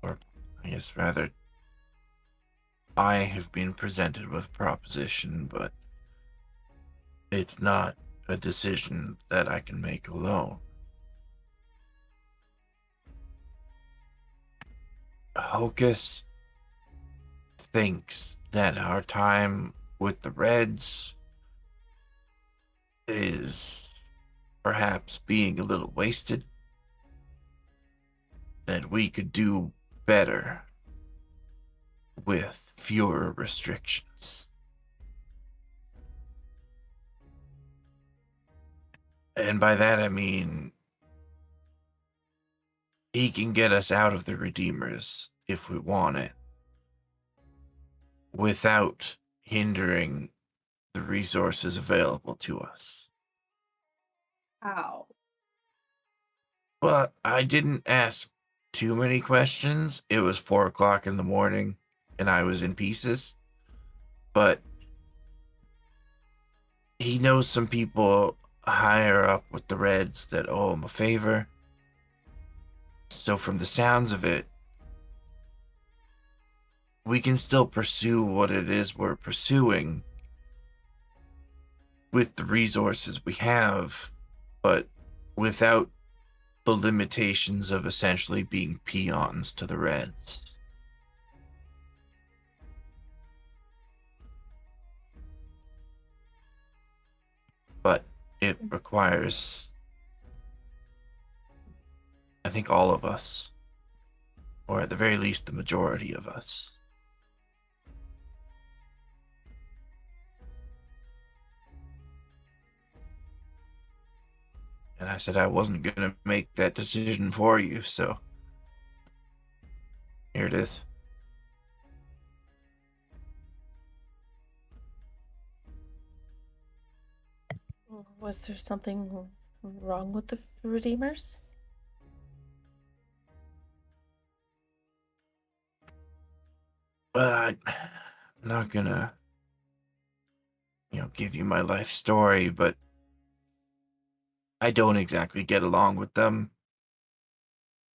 Or, I guess rather, I have been presented with a proposition, but it's not a decision that I can make alone. Hocus thinks that our time with the Reds is perhaps being a little wasted. That we could do better with fewer restrictions. And by that I mean he can get us out of the Redeemers if we want it, without hindering the resources available to us. How? But I didn't ask too many questions. It was 4 o'clock in the morning and I was in pieces. But he knows some people higher up with the Reds that owe him a favor. So from the sounds of it, we can still pursue what it is we're pursuing with the resources we have, but without the limitations of essentially being peons to the Reds. But it requires, I think, all of us, or at the very least, the majority of us. And I said I wasn't going to make that decision for you, so here it is. Was there something wrong with the Redeemers? Well, I'm not gonna, give you my life story, but I don't exactly get along with them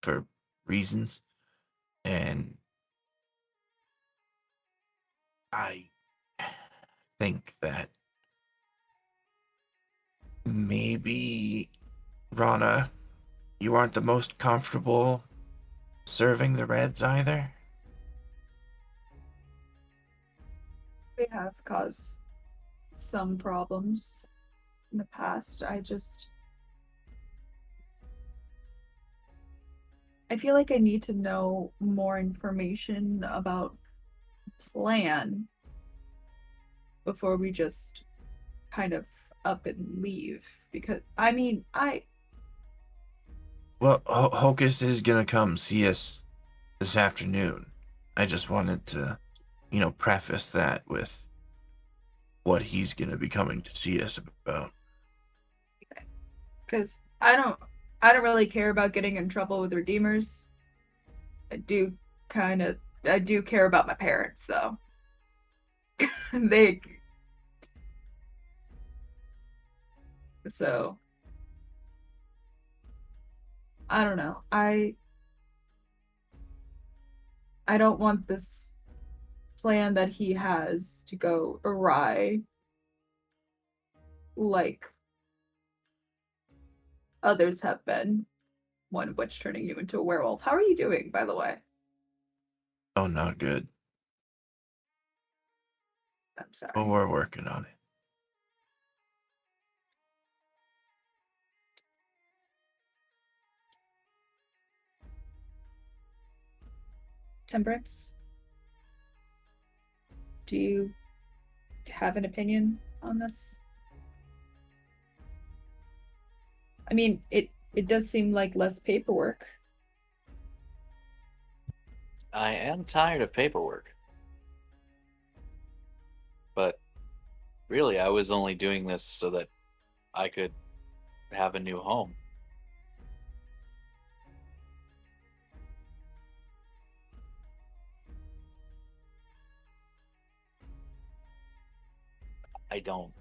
for reasons, and I think that maybe, Rana, you aren't the most comfortable serving the Reds either. They have caused some problems in the past. I feel like I need to know more information about the plan before we just kind of up and leave. Because, Well, Hocus is gonna come see us this afternoon. I just wanted to, preface that with what he's gonna be coming to see us about. because I don't really care about getting in trouble with Redeemers. I do care about my parents though. So I don't know. I don't want this plan that he has to go awry like others have been, one of which turning you into a werewolf. How are you doing, by the way? Oh, not good. I'm sorry. But we're working on it. Temperance, do you have an opinion on this? I mean, it does seem like less paperwork. I am tired of paperwork. But really, I was only doing this so that I could have a new home. I don't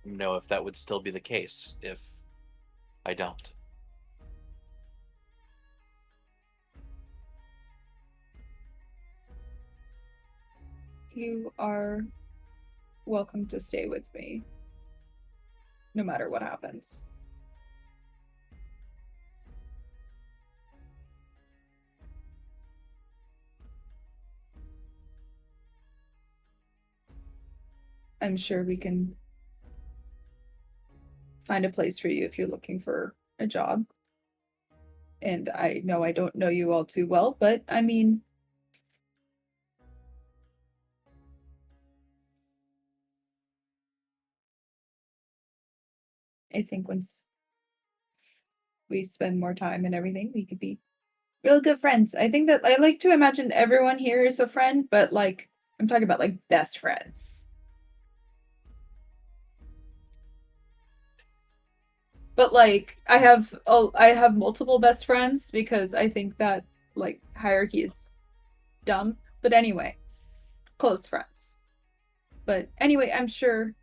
know if that would still be the case if I don't. You are welcome to stay with me, no matter what happens. I'm sure we can find a place for you if you're looking for a job. And I know I don't know you all too well, but I mean, I think once we spend more time and everything, we could be real good friends. I think that I like to imagine everyone here is a friend, but like I'm talking about like best friends. But like I have multiple best friends because I think that like hierarchy is dumb. But anyway, close friends. But anyway, I'm sure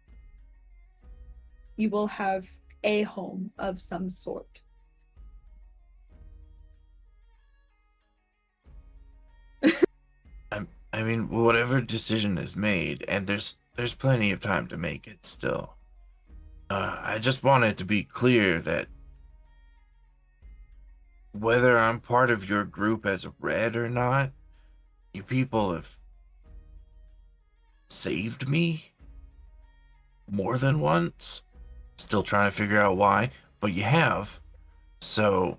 you will have a home of some sort. I mean, whatever decision is made, and there's plenty of time to make it still. I just wanted to be clear that whether I'm part of your group as a red or not, you people have saved me more than once. Still trying to figure out why, but you have. So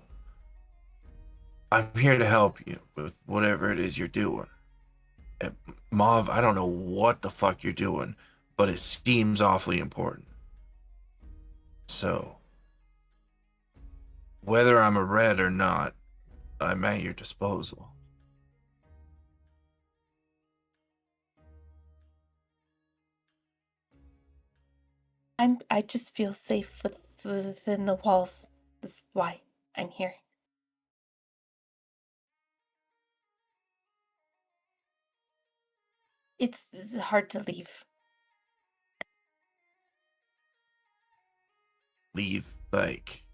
I'm here to help you with whatever it is you're doing. Mauve, I don't know what the fuck you're doing, but it seems awfully important. So, whether I'm a red or not, I'm at your disposal. I just feel safe within the walls. This is why I'm here. It's hard to leave. Leave, like,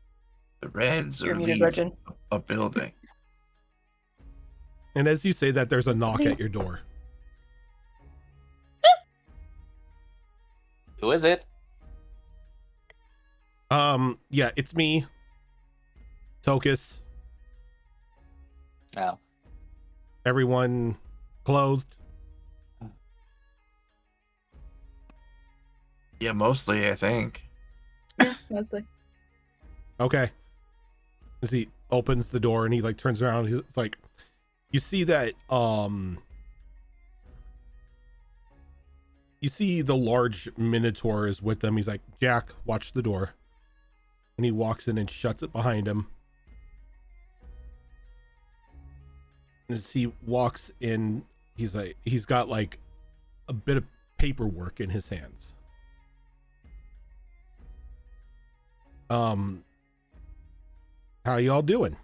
the reds, You're or muted, leave Virgin. a building? And as you say that, there's a knock at your door. Who is it? Yeah, it's me. Tokus. Oh. Everyone clothed. Yeah, mostly, I think. Yeah, mostly. Okay. As he opens the door and he like turns around, he's like, you see that you see the large minotaur is with them. He's like, Jack, watch the door. And he walks in and shuts it behind him. As he walks in, he's got like a bit of paperwork in his hands. How y'all doing?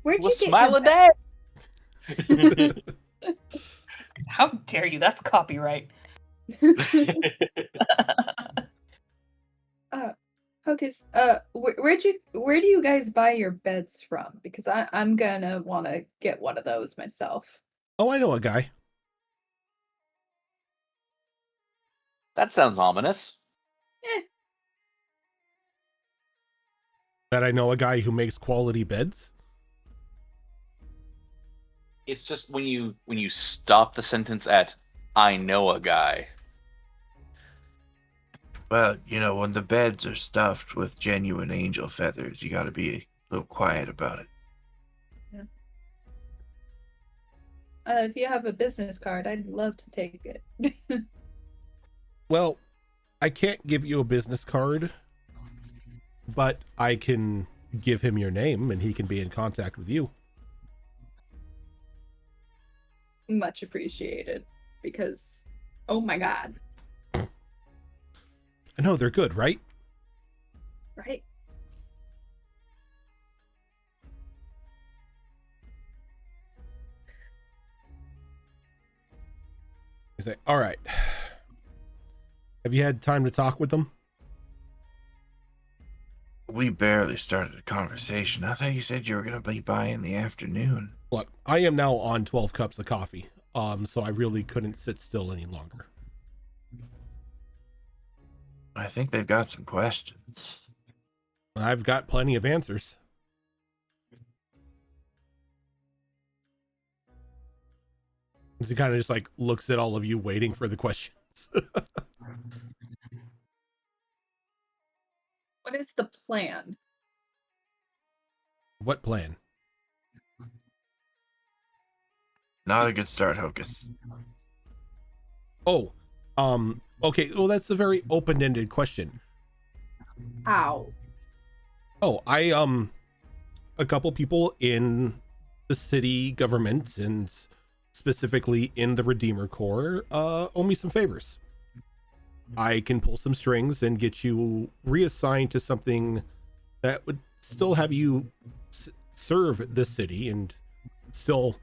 Where'd Well, you get smile your a day. How dare you? That's copyright. Hocus, where do you guys buy your beds from? Because I'm gonna want to get one of those myself. Oh, I know a guy. That sounds ominous. That I know a guy who makes quality beds. It's just when you stop the sentence at "I know a guy." Well, you know, when the beds are stuffed with genuine angel feathers, you gotta be a little quiet about it. Yeah. If you have a business card, I'd love to take it. Well, I can't give you a business card, but I can give him your name and he can be in contact with you. Much appreciated, because oh my god, I know they're good, right? right? He's like, all right. Have you had time to talk with them? We barely started a conversation. I thought you said you were gonna be by in the afternoon. Look, I am now on 12 cups of coffee, so I really couldn't sit still any longer. I think they've got some questions. I've got plenty of answers. He kind of just like looks at all of you waiting for the questions. What is the plan? What plan? Not a good start, Hocus. Oh, okay. Well, that's a very open-ended question. How? Oh, a couple people in the city government and specifically in the Redeemer Corps, owe me some favors. I can pull some strings and get you reassigned to something that would still have you serve the city and still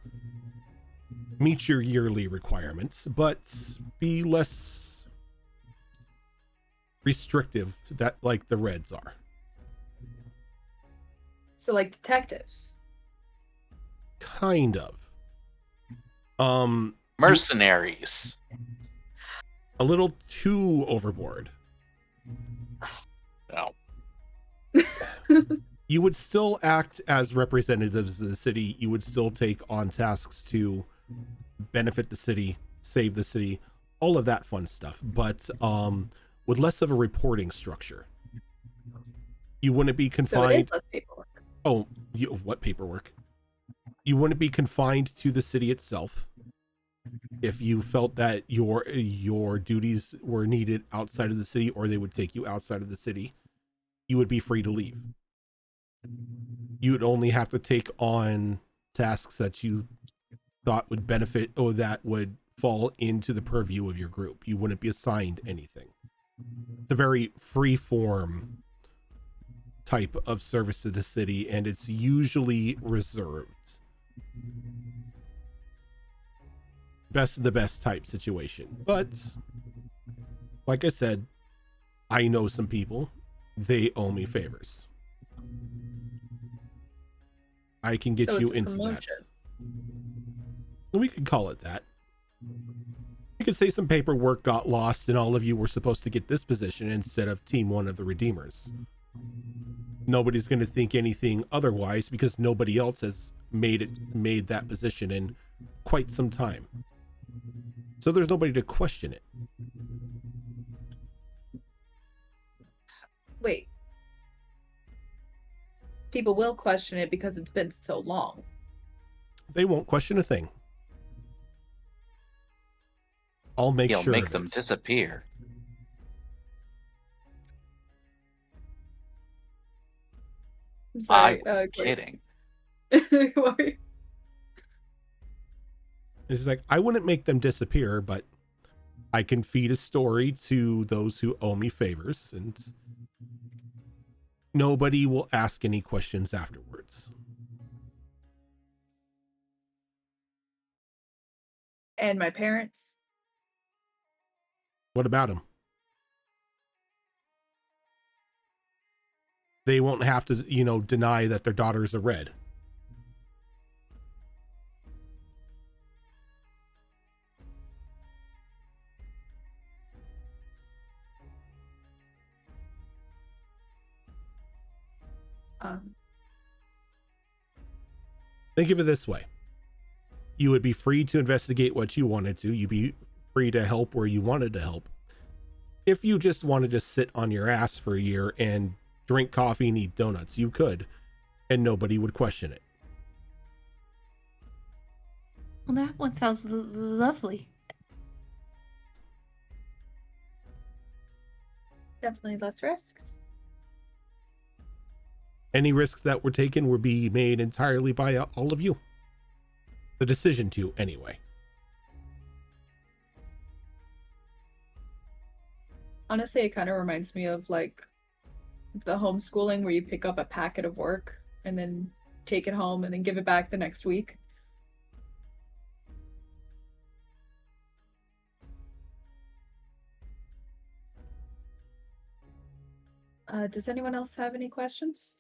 meet your yearly requirements, but be less restrictive that like the Reds are. So like detectives. Kind of. Mercenaries. A little too overboard. No. You would still act as representatives of the city. You would still take on tasks to benefit the city, save the city, all of that fun stuff, but with less of a reporting structure. You wouldn't be So it confined. is less paperwork. Oh, what paperwork? You wouldn't be confined to the city itself. If you felt that your duties were needed outside of the city, or they would take you outside of the city, you would be free to leave. You would only have to take on tasks that you thought would benefit or that would fall into the purview of your group. You wouldn't be assigned anything. It's a very free form type of service to the city, and it's usually reserved. Best of the best type situation. But like I said, I know some people. They owe me favors. I can get So you it's a into that. promotion. We could call it that. You could say some paperwork got lost and all of you were supposed to get this position instead of Team 1 of the Redeemers. Nobody's going to think anything otherwise because nobody else has made that position in quite some time. So there's nobody to question it. Wait. People will question it because it's been so long. They won't question a thing. I'll make He'll sure make of them it. disappear. I'm I sorry. was kidding. Why? It's just like, I wouldn't make them disappear, but I can feed a story to those who owe me favors, and nobody will ask any questions afterwards. And my parents? What about them? They won't have to, deny that their daughter's a Red. Think of it this way. You would be free to investigate what you wanted to. You'd be free to help where you wanted to help. If you just wanted to sit on your ass for a year and drink coffee and eat donuts, you could, and nobody would question it. Well, that one sounds lovely. Definitely less risks. Any risks that were taken would be made entirely by all of you. The decision to, anyway. Honestly, it kind of reminds me of like the homeschooling where you pick up a packet of work and then take it home and then give it back the next week. Does anyone else have any questions?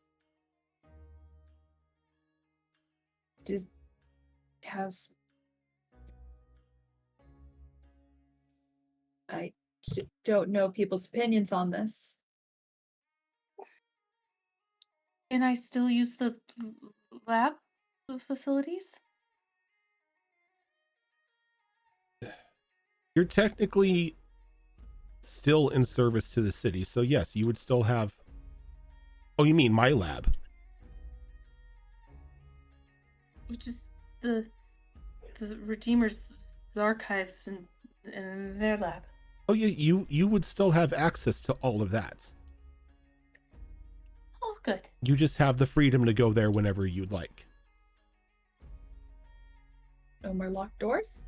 I don't know people's opinions on this. Can I still use the lab facilities? You're technically still in service to the city, so yes, you would still have. Oh, you mean my lab? Which is the Redeemer's archives in their lab. Oh, yeah, you would still have access to all of that. Oh, good. You just have the freedom to go there whenever you'd like. No more locked doors?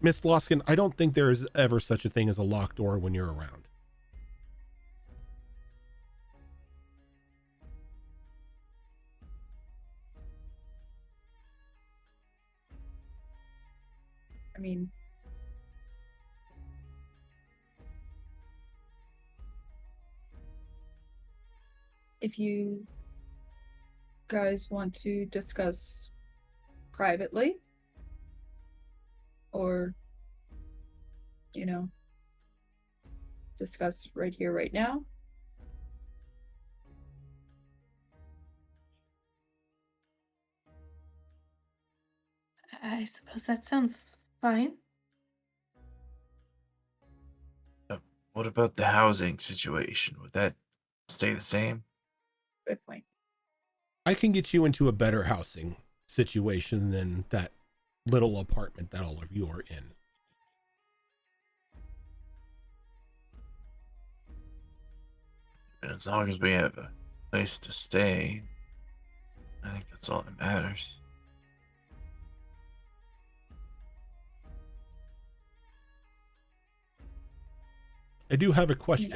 Miss Loskin, I don't think there is ever such a thing as a locked door when you're around. I mean, if you guys want to discuss privately, or, you know, discuss right here, right now. I suppose that sounds fine. What about the housing situation? Would that stay the same? Good point. I can get you into a better housing situation than that little apartment that all of you are in. As long as we have a place to stay, I think that's all that matters. I do have a question.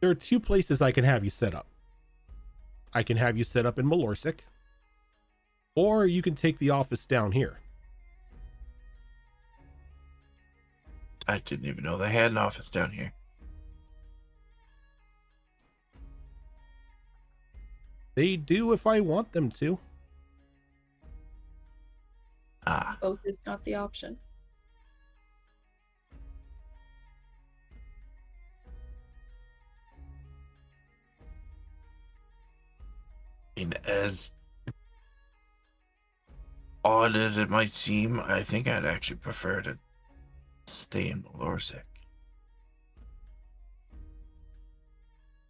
There are two places I can have you set up. I can have you set up in Mulorsik, or you can take the office down here. I didn't even know they had an office down here. They do if I want them to. Ah, Both is not the option. I mean, as odd as it might seem, I think I'd actually prefer to stay in Mulorsik.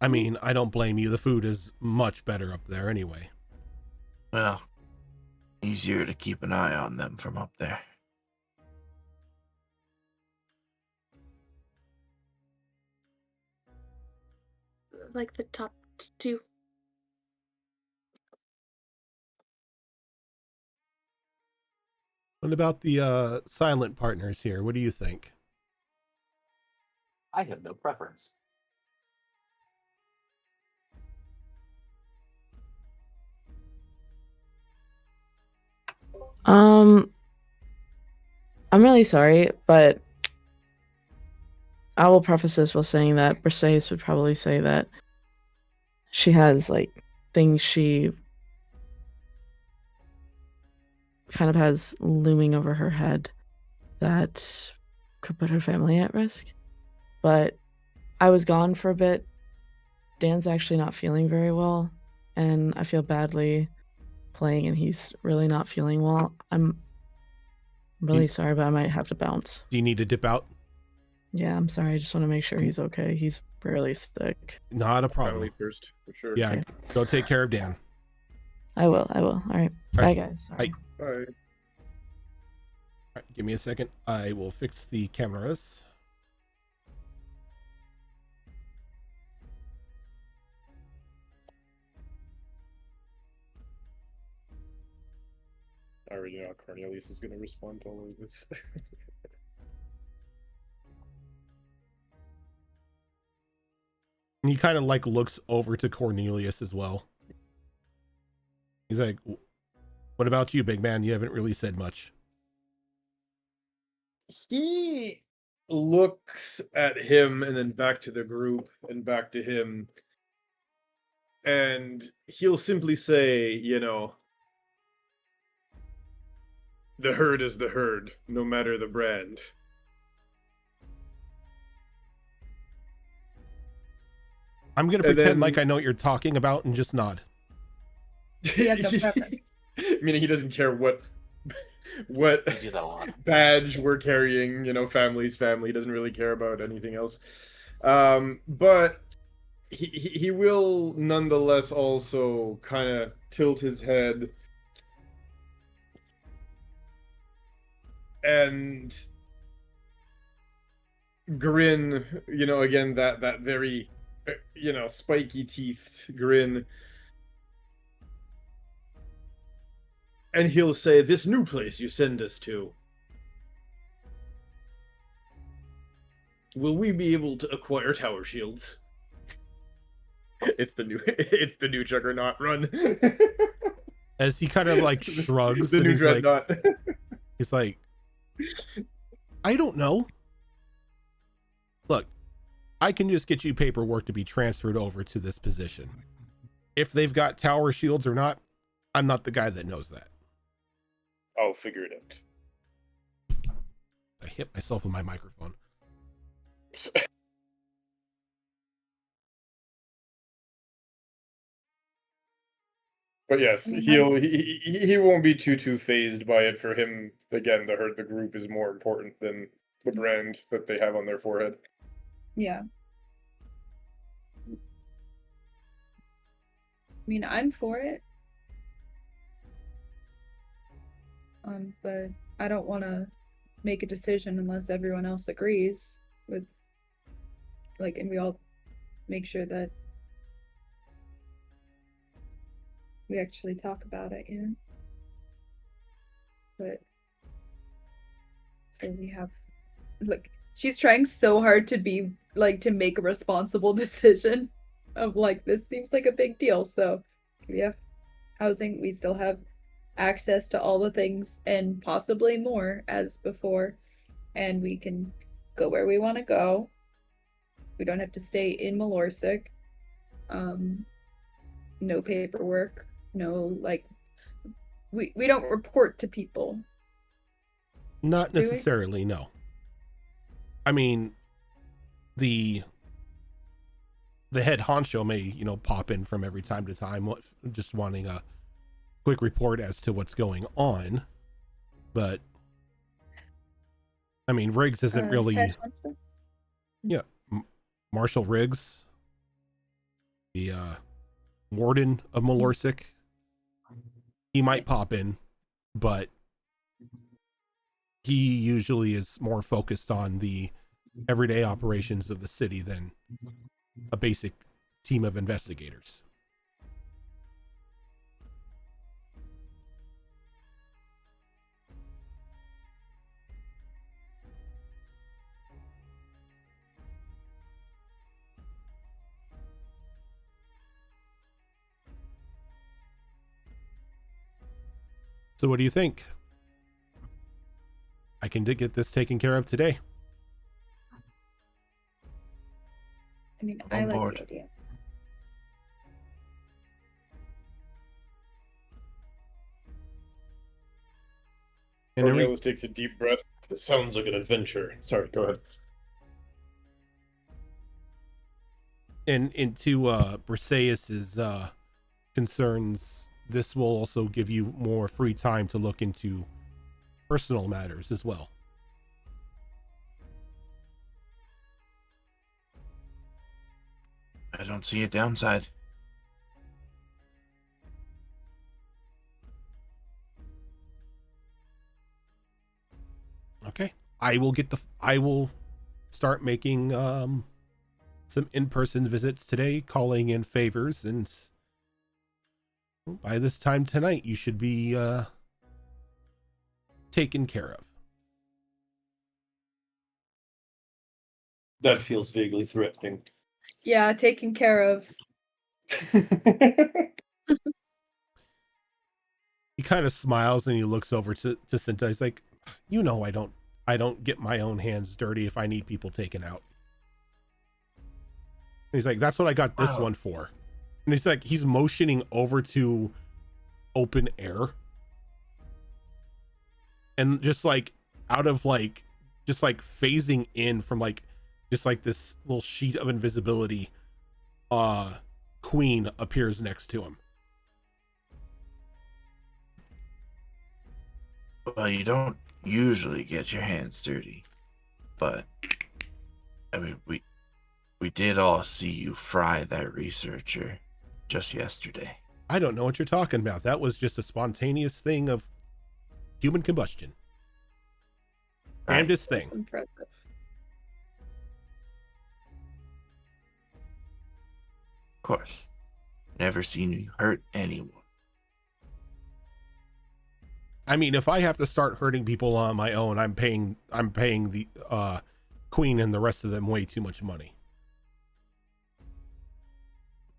I mean, I don't blame you. The food is much better up there anyway. Well, easier to keep an eye on them from up there. Like the top two. What about the silent partners here? What do you think? I have no preference. I'm really sorry, but I will preface this with saying that Briseis would probably say that she has like things she kind of has looming over her head that could put her family at risk. But I was gone for a bit. Dan's actually not feeling very well, and I feel badly playing, and he's really not feeling well. I'm really sorry, but I might have to bounce. Do you need to dip out? Yeah, I'm sorry. I just want to make sure he's okay. He's really sick. Not a problem. Family first, for sure. Yeah, Okay. go take care of Dan. I will. All right. Bye, right. guys. Bye. Bye. All right, give me a second. I will fix the cameras. I already know how Cornelius is going to respond to all of this. And he kind of like looks over to Cornelius as well. He's like, what about you, big man? You haven't really said much. He looks at him and then back to the group and back to him. And he'll simply say, you know, the herd is the herd, no matter the brand. I'm going to And pretend then- like I know what you're talking about and just nod. We have no preference. Meaning he doesn't care what We do that a lot. badge we're carrying, family's family. He doesn't really care about anything else. But he will nonetheless also kind of tilt his head and grin, again, that very, spiky teethed grin. And he'll say, "This new place you send us to, will we be able to acquire tower shields?" It's the new Juggernaut run. As he kind of like shrugs the and new he's like, Dreadnought. he's like, I don't know. Look, I can just get you paperwork to be transferred over to this position. If they've got tower shields or not, I'm not the guy that knows that. I'll figure it out. I hit myself with my microphone. But yes, I mean, he won't be too phased by it. For him, again, the group is more important than the brand that they have on their forehead. Yeah. I mean, I'm for it. But I don't want to make a decision unless everyone else agrees with, and we all make sure that we actually talk about it, But so we have, she's trying so hard to be to make a responsible decision of this seems like a big deal. So we have housing, we still have access to all the things and possibly more as before, and we can go where we want to go. We don't have to stay in Mulorsik. No paperwork, no we don't report to people. Not necessarily, no. I mean, the head honcho may, pop in from every time to time, just wanting a quick report as to what's going on. But I mean, Riggs isn't really. Yeah, Marshal Riggs, the warden of Mulorsik. He might pop in, but he usually is more focused on the everyday operations of the city than a basic team of investigators. So what do you think? I can get this taken care of today. I mean, I'm I on like board. the idea. And Cornelius takes a deep breath. This sounds like an adventure. Sorry, go ahead. and into Briseus's concerns, this will also give you more free time to look into personal matters as well. I don't see a downside. Okay. I will start making some in-person visits today, calling in favors, and by this time tonight you should be taken care of. That feels vaguely threatening. Yeah, taken care of. He kind of smiles and he looks over to Cinta. He's like, I don't get my own hands dirty if I need people taken out. And he's like, that's what I got this one for. And he's like, he's motioning over to open air. And just out of just phasing in from just this little sheet of invisibility, Queen appears next to him. Well, you don't usually get your hands dirty, but I mean, we did all see you fry that researcher just yesterday. I don't know what you're talking about. That was just a spontaneous thing of human combustion. Right. Damnedest That's thing. impressive. Of course. Never seen you hurt anyone. I mean, if I have to start hurting people on my own, I'm paying the queen and the rest of them way too much money.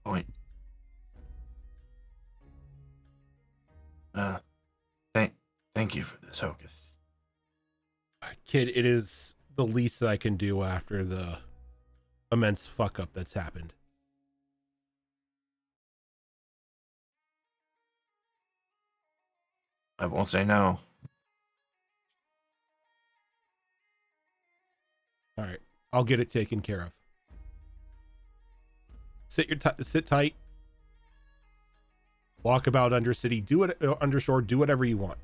Point. Thank you for this, Hocus. Kid, it is the least that I can do after the immense fuck up that's happened. I won't say no. All right, I'll get it taken care of. Sit tight. Walk about Undercity. Do it Undershore. Do whatever you want.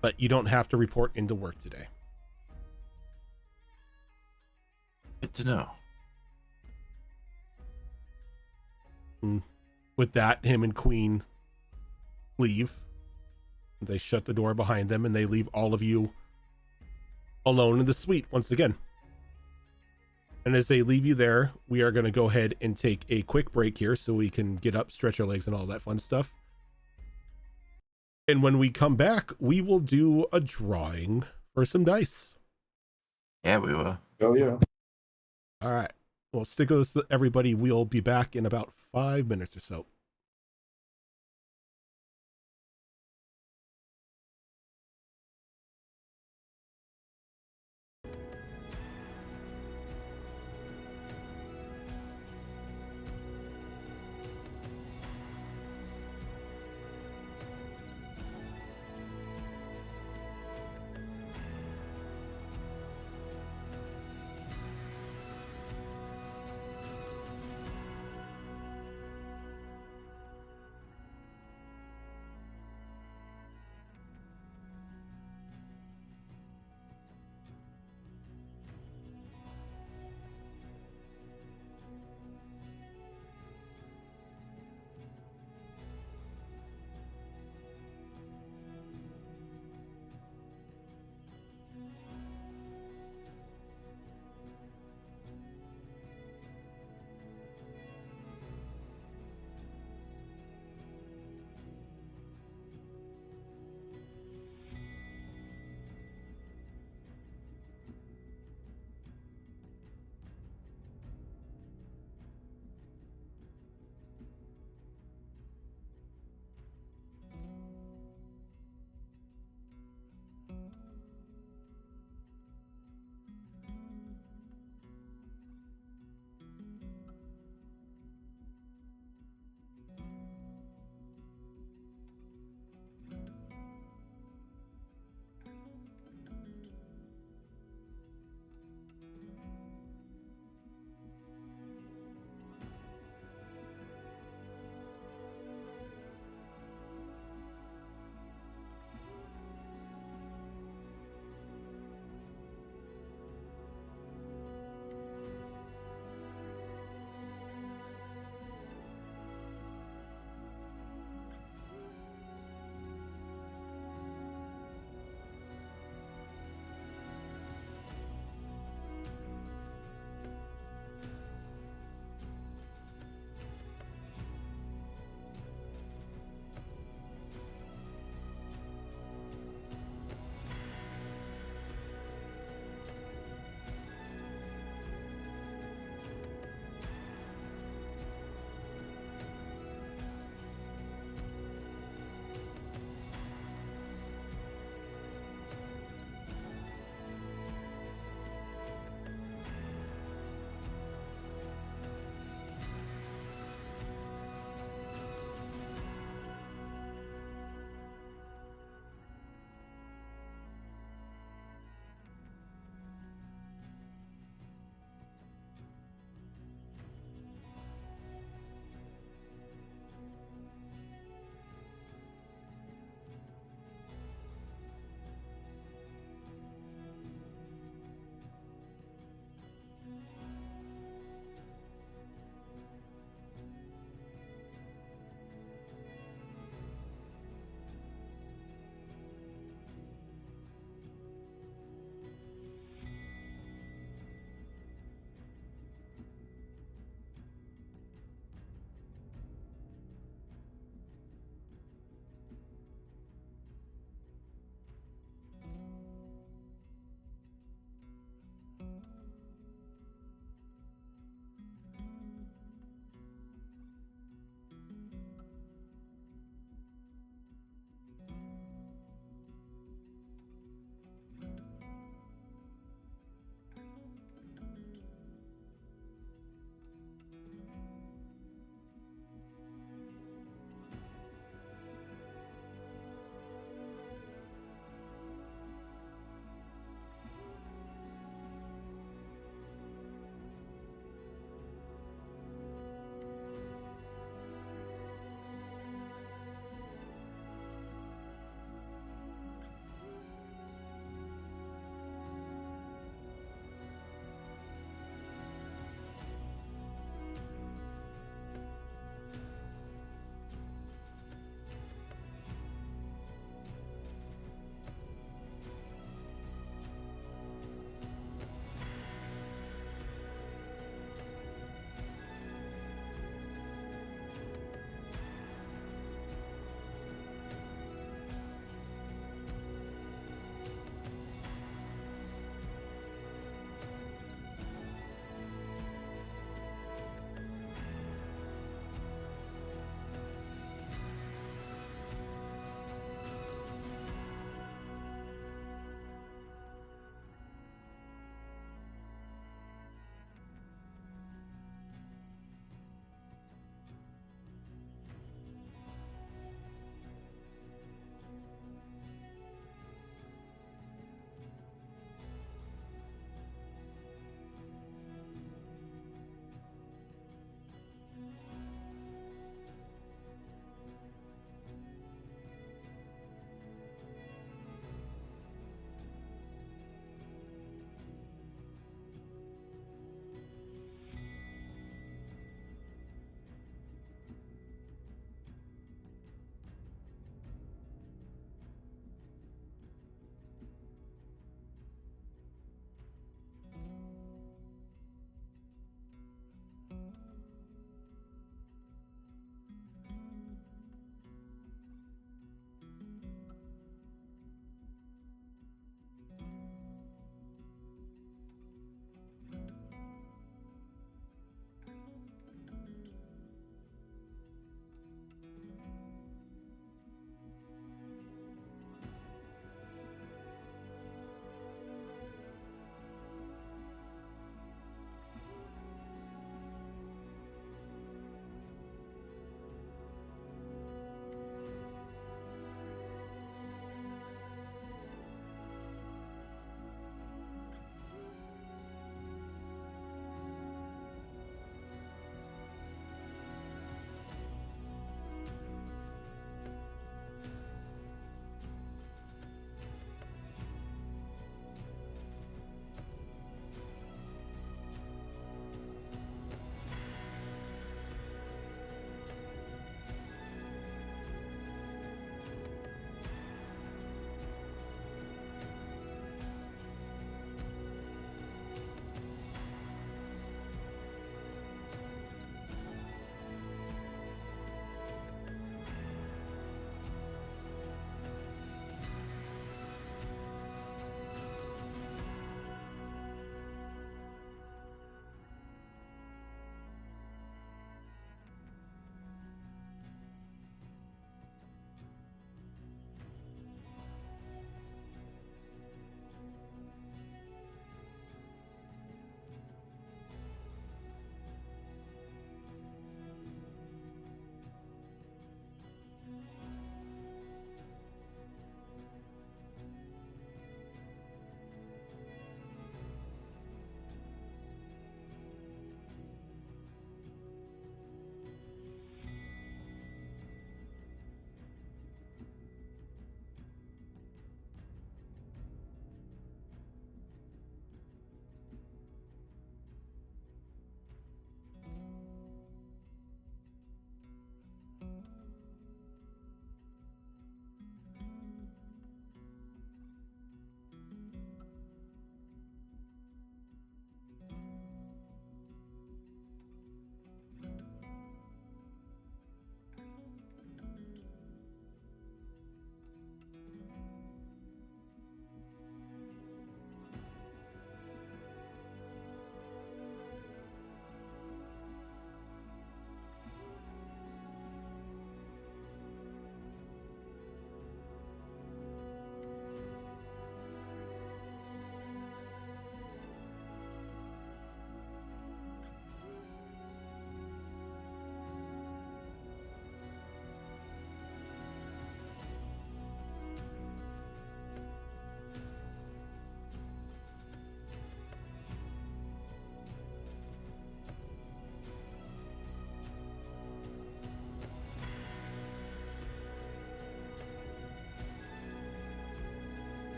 But you don't have to report into work today. Good to know. With that, him and Queen leave. They shut the door behind them and they leave all of you alone in the suite once again. And as they leave you there, we are going to go ahead and take a quick break here so we can get up, stretch our legs, and all that fun stuff. And when we come back, we will do a drawing for some dice. Yeah, we will. Oh yeah. All right. Well, stick with us, everybody. We'll be back in about 5 minutes or so.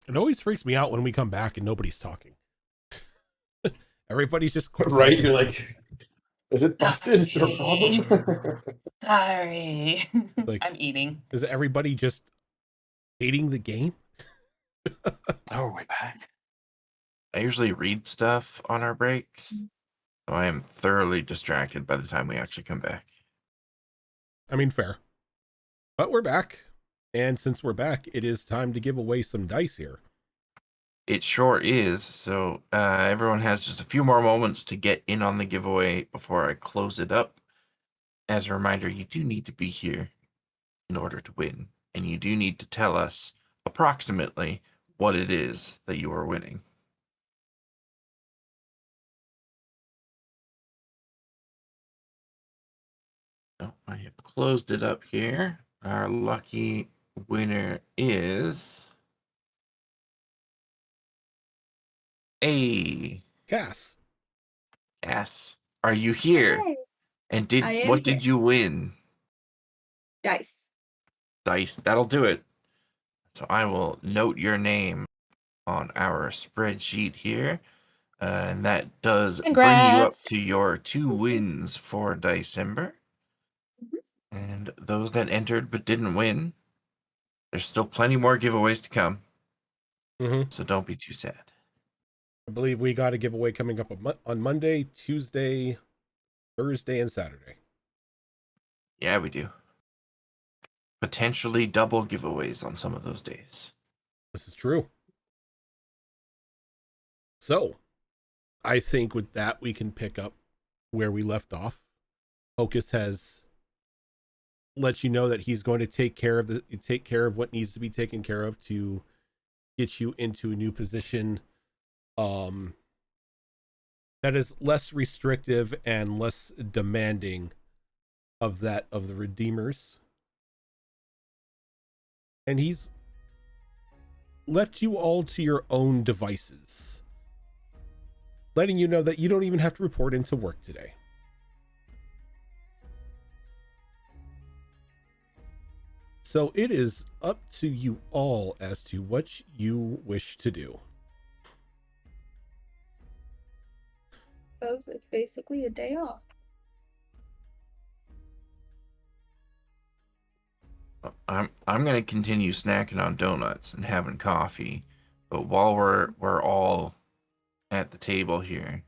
It always freaks me out when we come back and nobody's talking. Everybody's just Right? You're quiet. like, is it busted? Is there a problem? Sorry. Like- I'm eating. Is everybody just hating the game? Oh, we're back. I usually read stuff on our breaks, so I am thoroughly distracted by the time we actually come back. I mean, fair. But we're back. And since we're back, it is time to give away some dice here. It sure is. So everyone has just a few more moments to get in on the giveaway before I close it up. As a reminder, you do need to be here in order to win, and you do need to tell us approximately what it is that you are winning. So I have closed it up here. Our lucky winner is a Cass. Cass. Are you here? Hey, And I am what did here. you win? Dice. Dice. That'll do it. So I will note your name on our spreadsheet here. And that does bring you up Congrats. to your 2 wins for December. Mhm. And those that entered but didn't win, there's still plenty more giveaways to come. Mm-hmm. So don't be too sad. I believe we got a giveaway coming up on Monday, Tuesday, Thursday, and Saturday. Yeah, we do. Potentially double giveaways on some of those days. This is true. So, I think with that, we can pick up where we left off. Hocus has let you know that he's going to take care of what needs to be taken care of to get you into a new position that is less restrictive and less demanding of the Redeemers. And he's left you all to your own devices, letting you know that you don't even have to report into work today. So it is up to you all as to what you wish to do. Suppose it's basically a day off. I'm gonna continue snacking on donuts and having coffee, but while we're all at the table here,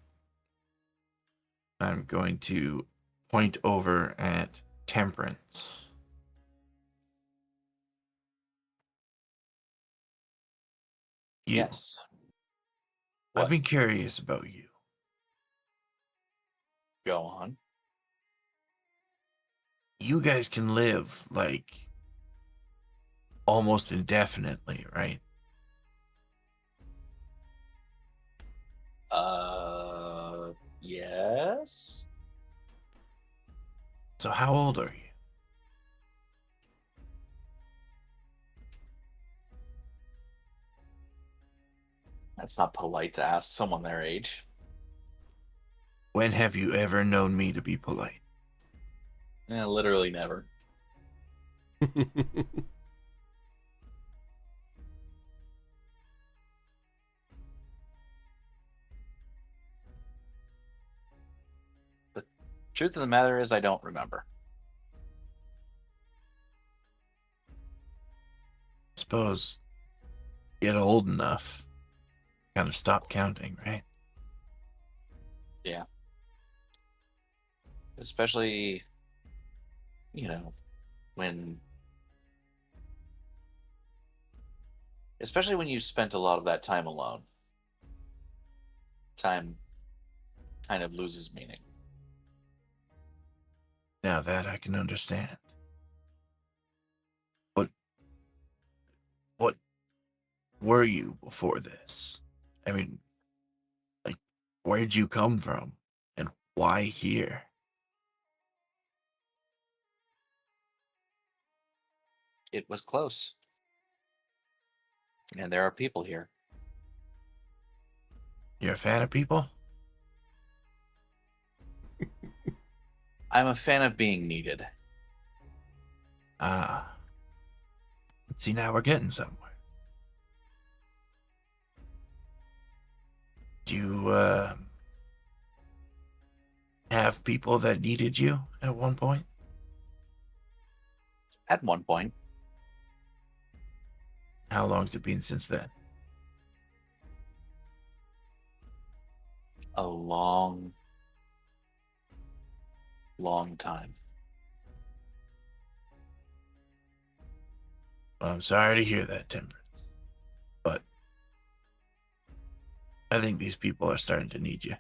I'm going to point over at Temperance. You. Yes. I've What? been curious about you. Go on. You guys can live like almost indefinitely, right? Yes. So how old are you? That's not polite to ask someone their age. When have you ever known me to be polite? Literally never. The truth of the matter is, I don't remember. Suppose get old enough, kind of stop counting, right? Yeah. Especially, especially when you spent a lot of that time alone. Time kind of loses meaning. Now that I can understand. What were you before this? I mean, like, where'd you come from? And why here? It was close. And there are people here. You're a fan of people? I'm a fan of being needed. Ah. See, now we're getting somewhere. Did you have people that needed you at one point? At one point. How long's it been since then? A long time. Well, I'm sorry to hear that, Temperance. But I think these people are starting to need you.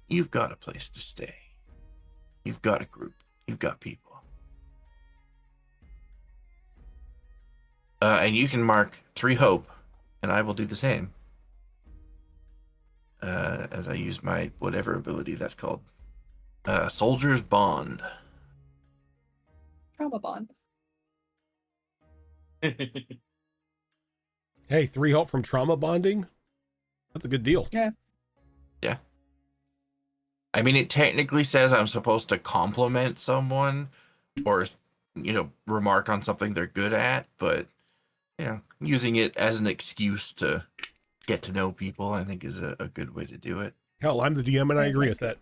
You've got a place to stay. You've got a group. You've got people. And you can mark 3 hope, and I will do the same. As I use my whatever ability that's called. Soldier's Bond. Trauma bond. Hey, 3 help from trauma bonding? That's a good deal. Yeah. Yeah. I mean, it technically says I'm supposed to compliment someone or, remark on something they're good at, but, using it as an excuse to get to know people, I think is a good way to do it. Hell, I'm the DM and I agree with that.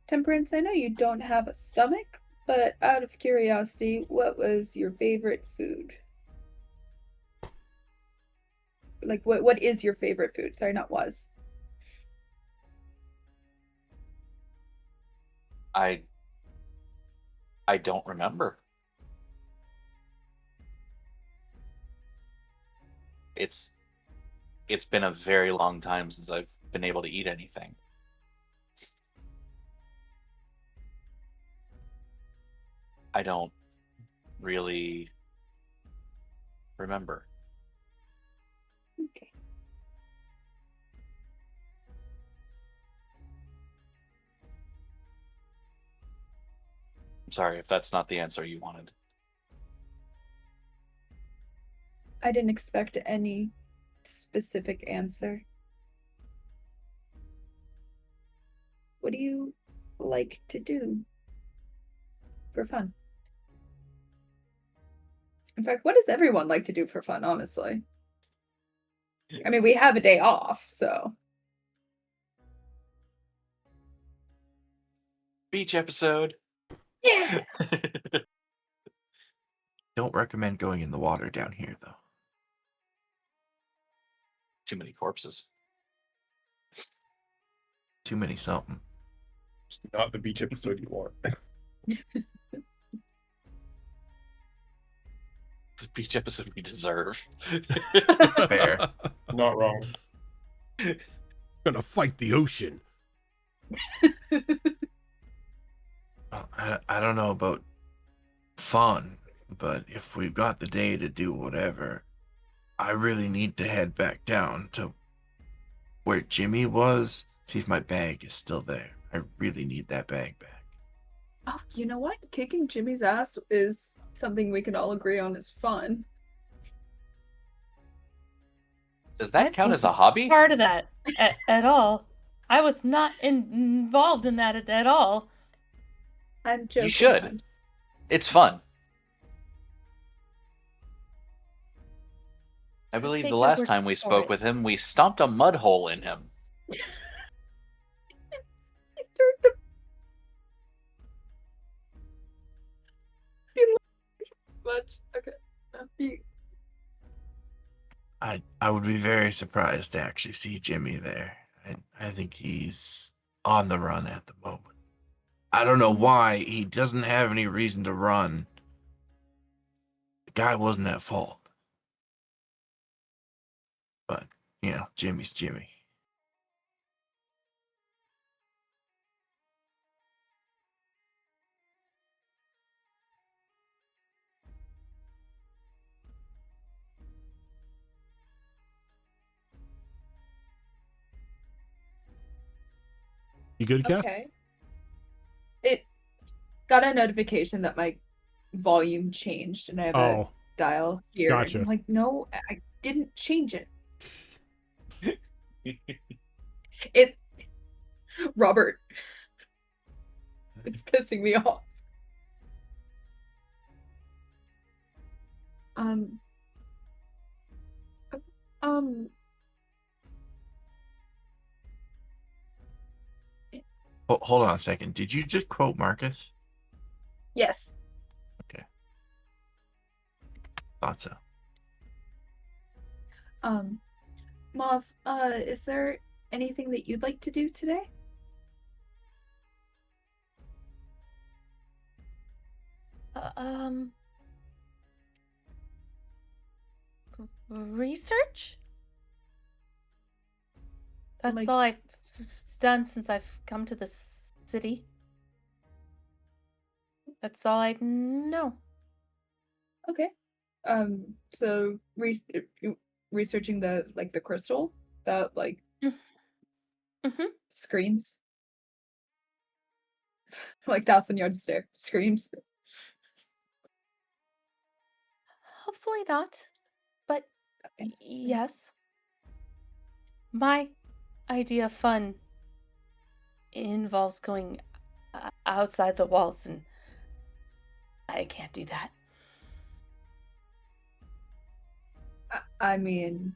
Temperance, I know you don't have a stomach, but out of curiosity, what was your favorite food? Like, what is your favorite food? Sorry, not was. I don't remember. It's been a very long time since I've been able to eat anything. I don't really remember. Okay. I'm sorry if that's not the answer you wanted. I didn't expect any specific answer. What do you like to do for fun? In fact, what does everyone like to do for fun, honestly? I mean, we have a day off, so. Beach episode. Yeah! Don't recommend going in the water down here, though. Too many corpses. Too many something. Not the beach episode you want. The beach episode we deserve. Fair. Not wrong. Gonna fight the ocean. Well, I don't know about fun, but if we've got the day to do whatever, I really need to head back down to where Jimmy was, see if my bag is still there. I really need that bag back. Oh, you know what? Kicking Jimmy's ass is something we can all agree on is fun. Does that count as a wasn't hobby? Part of that at all. I was not involved in that at all. I'm joking. You should. hon. It's fun. I Just believe take the your last word time we for spoke it. with him, we stomped a mud hole in him. He turned to- He likes much. Okay. He- I would be very surprised to actually see Jimmy there. I think he's on the run at the moment. I don't know why. He doesn't have any reason to run. The guy wasn't at fault. But, Jimmy's Jimmy. You good, Cass? Okay. It got a notification that my volume changed, and I have a Oh, dial here. and gotcha. I'm like, no, I didn't change it. Robert, it's pissing me off. Um. Um. Hold on a second. Did you just quote Marcus? Yes. Okay. Thought so. Mauve, is there anything that you'd like to do today? Research? That's Like- all I've done since I've come to this city. That's all I know. Okay. So researching the crystal that Mm-hmm. screams. Like Thousand Yard Stare screams. Hopefully not. But Okay. yes. My idea of fun involves going outside the walls, and I can't do that. I mean,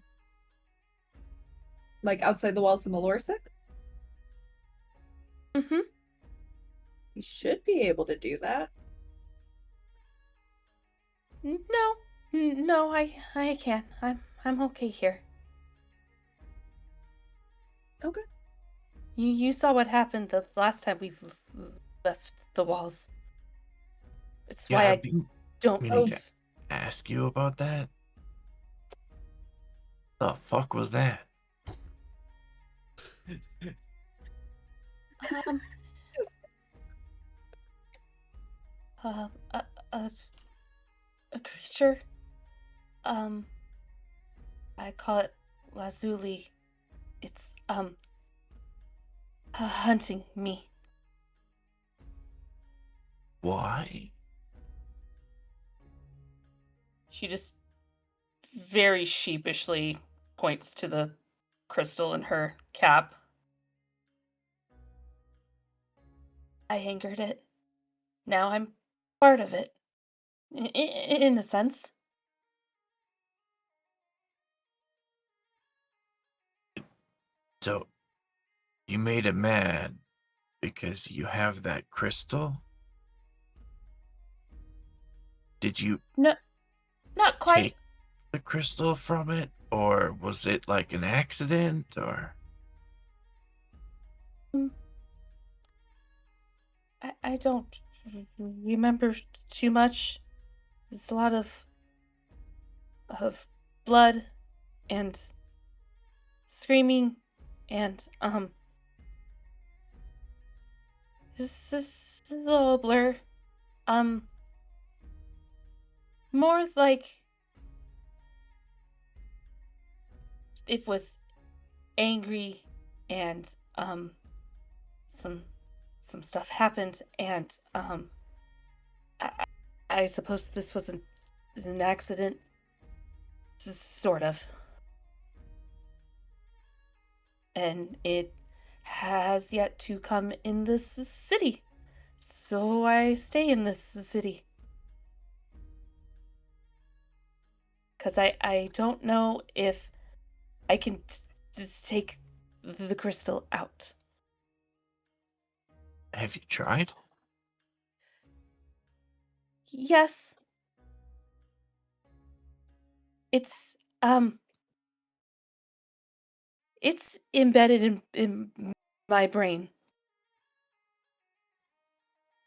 like outside the walls of Mulorsik? Mm-hmm. You should be able to do that. No, I can't. I'm okay here. Okay. You saw what happened the last time we left the walls. It's why Yeah, I I've been don't meaning leave. to ask you about that. The fuck was that? Um, uh, a, a, a creature. I call it Lazuli. It's, hunting me. Why? She just very sheepishly points to the crystal in her cap. I angered it. Now I'm part of it. In a sense. So, you made it mad because you have that crystal? Did you No, not quite. take the crystal from it? Or was it like an accident? Or I don't remember too much. There's a lot of blood and screaming and this is a little blur. More like it was angry and some stuff happened and I, I suppose this was an accident, sort of, and it has yet to come in this city, so I stay in this city because I don't know if I can take the crystal out. have you tried? Yes. It's it's embedded in my brain.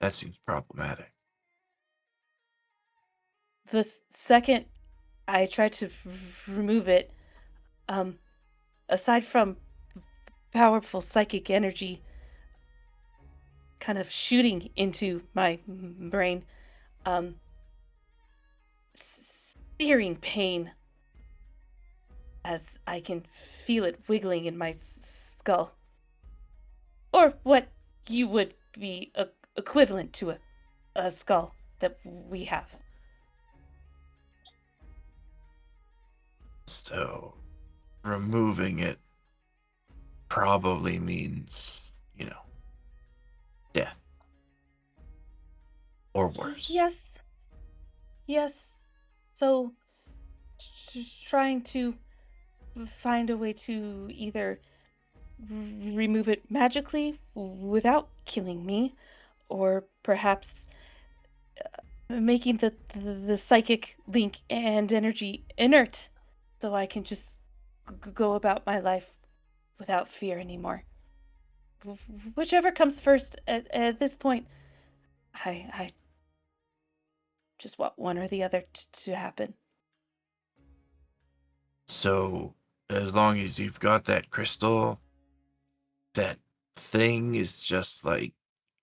That seems problematic. The second I tried to remove it, aside from powerful psychic energy kind of shooting into my brain, searing pain as I can feel it wiggling in my skull. Or what you would be equivalent to a skull that we have. So, removing it probably means, death. Or worse. Yes. So trying to find a way to either remove it magically without killing me, or perhaps making the psychic link and energy inert so I can just go about my life without fear anymore. Whichever comes first at this point, I just want one or the other to happen. So, as long as you've got that crystal, that thing is just like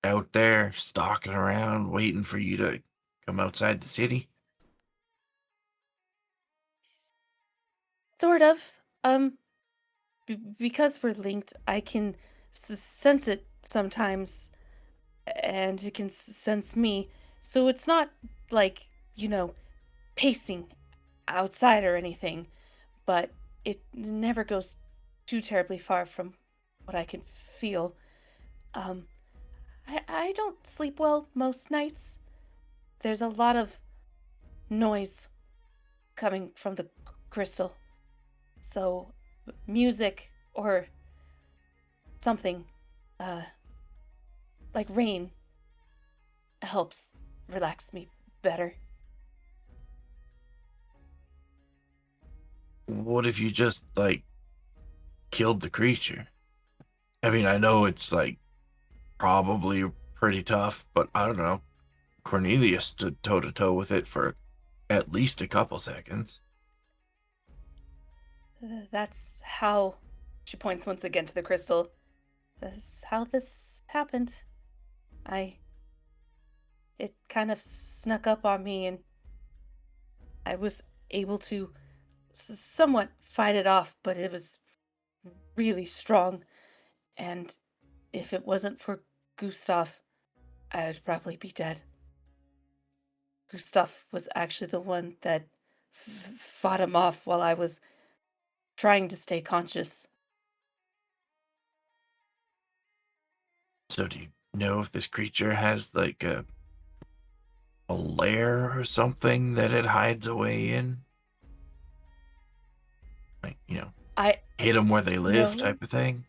out there stalking around, waiting for you to come outside the city. Sort of. Because we're linked, I can sense it sometimes, and it can sense me. So it's not like, pacing outside or anything, but it never goes too terribly far from what I can feel. I don't sleep well most nights. There's a lot of noise coming from the crystal. So music or something like rain helps relax me better. What if you just like killed the creature? I mean, I know it's like probably pretty tough, but I don't know. Cornelius stood toe to toe with it for at least a couple seconds. That's how, she points once again to the crystal. That's how this happened. It kind of snuck up on me, and I was able to somewhat fight it off, but it was really strong. And if it wasn't for Gustav, I would probably be dead. Gustav was actually the one that fought him off while I was trying to stay conscious. So do you know if this creature has like a lair or something that it hides away in? Like, I hit them where they live No. type of thing?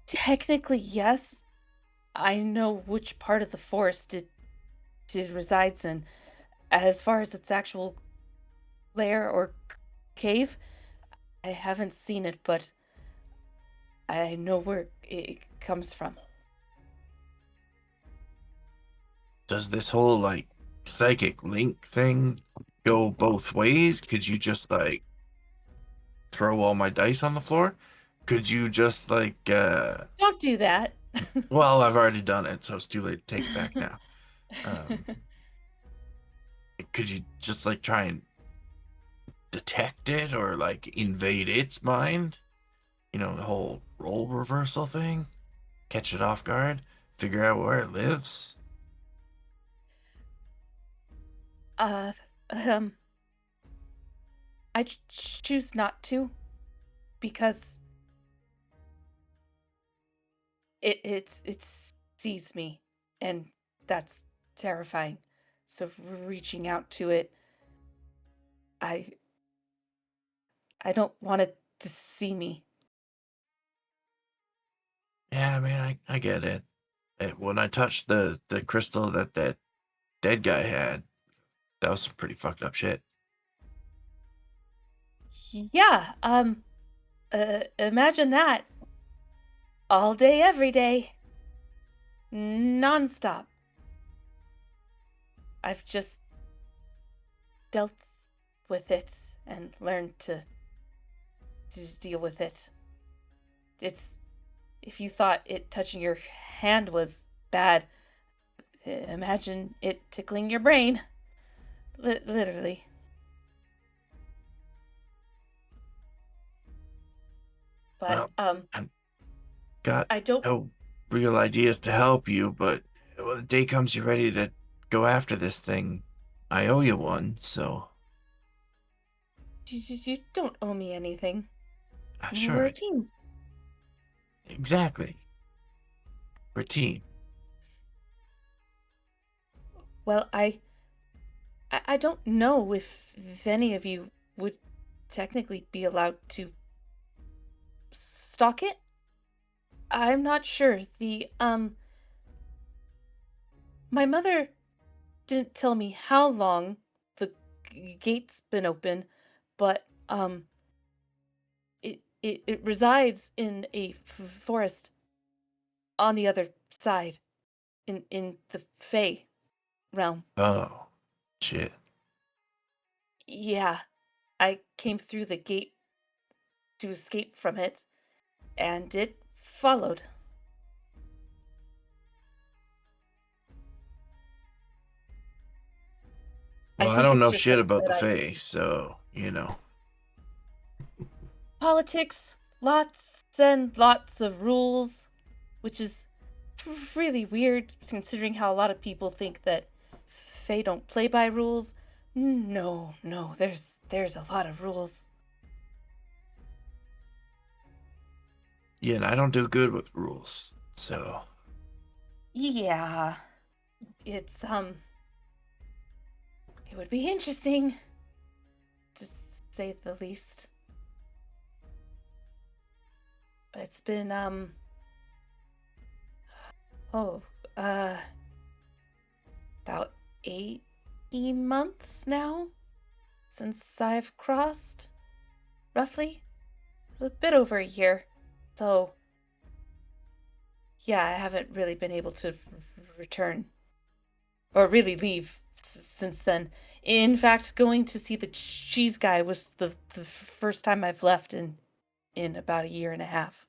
Technically, yes. I know which part of the forest it resides in. As far as its actual lair or cave, I haven't seen it, but I know where it comes from. Does this whole like psychic link thing go both ways? Could you just like throw all my dice on the floor? Could you just like Don't do that. well, I've already done it, so it's too late to take it back now. Could you just like try and detect it or like invade its mind? The whole role reversal thing? Catch it off guard? Figure out where it lives? Uh, um, I choose not to, because it sees me, and that's terrifying. So reaching out to it, I don't want it to see me. Yeah, I mean, I get it. When I touched the crystal that dead guy had, that was some pretty fucked up shit. Yeah, imagine that. All day, every day. Non-stop. I've just dealt with it and learned to just deal with it. If you thought it touching your hand was bad, imagine it tickling your brain. Literally. But, Well, I've got I don't... no real ideas to help you, but when the day comes you're ready to go after this thing, I owe you one, so... You don't owe me anything. Sure. We're a team. Exactly. We're a team. Well, I don't know if any of you would technically be allowed to stalk it. I'm not sure. My mother didn't tell me how long the gate's been open, but, it resides in a forest on the other side, in the Fey Realm. Oh, shit. Yeah, I came through the gate to escape from it, and it followed. I Well, I think don't it's know just shit about that the I Fae, so, politics, lots and lots of rules, which is really weird considering how a lot of people think that Fae don't play by rules. No, no, there's a lot of rules. Yeah, and I don't do good with rules, so. Yeah, it's it would be interesting to say the least. But it's been oh, uh about 18 months now since I've crossed, roughly. A bit over a year. So, yeah, I haven't really been able to return or really leave since then. In fact, going to see the cheese guy was the first time I've left in about a year and a half.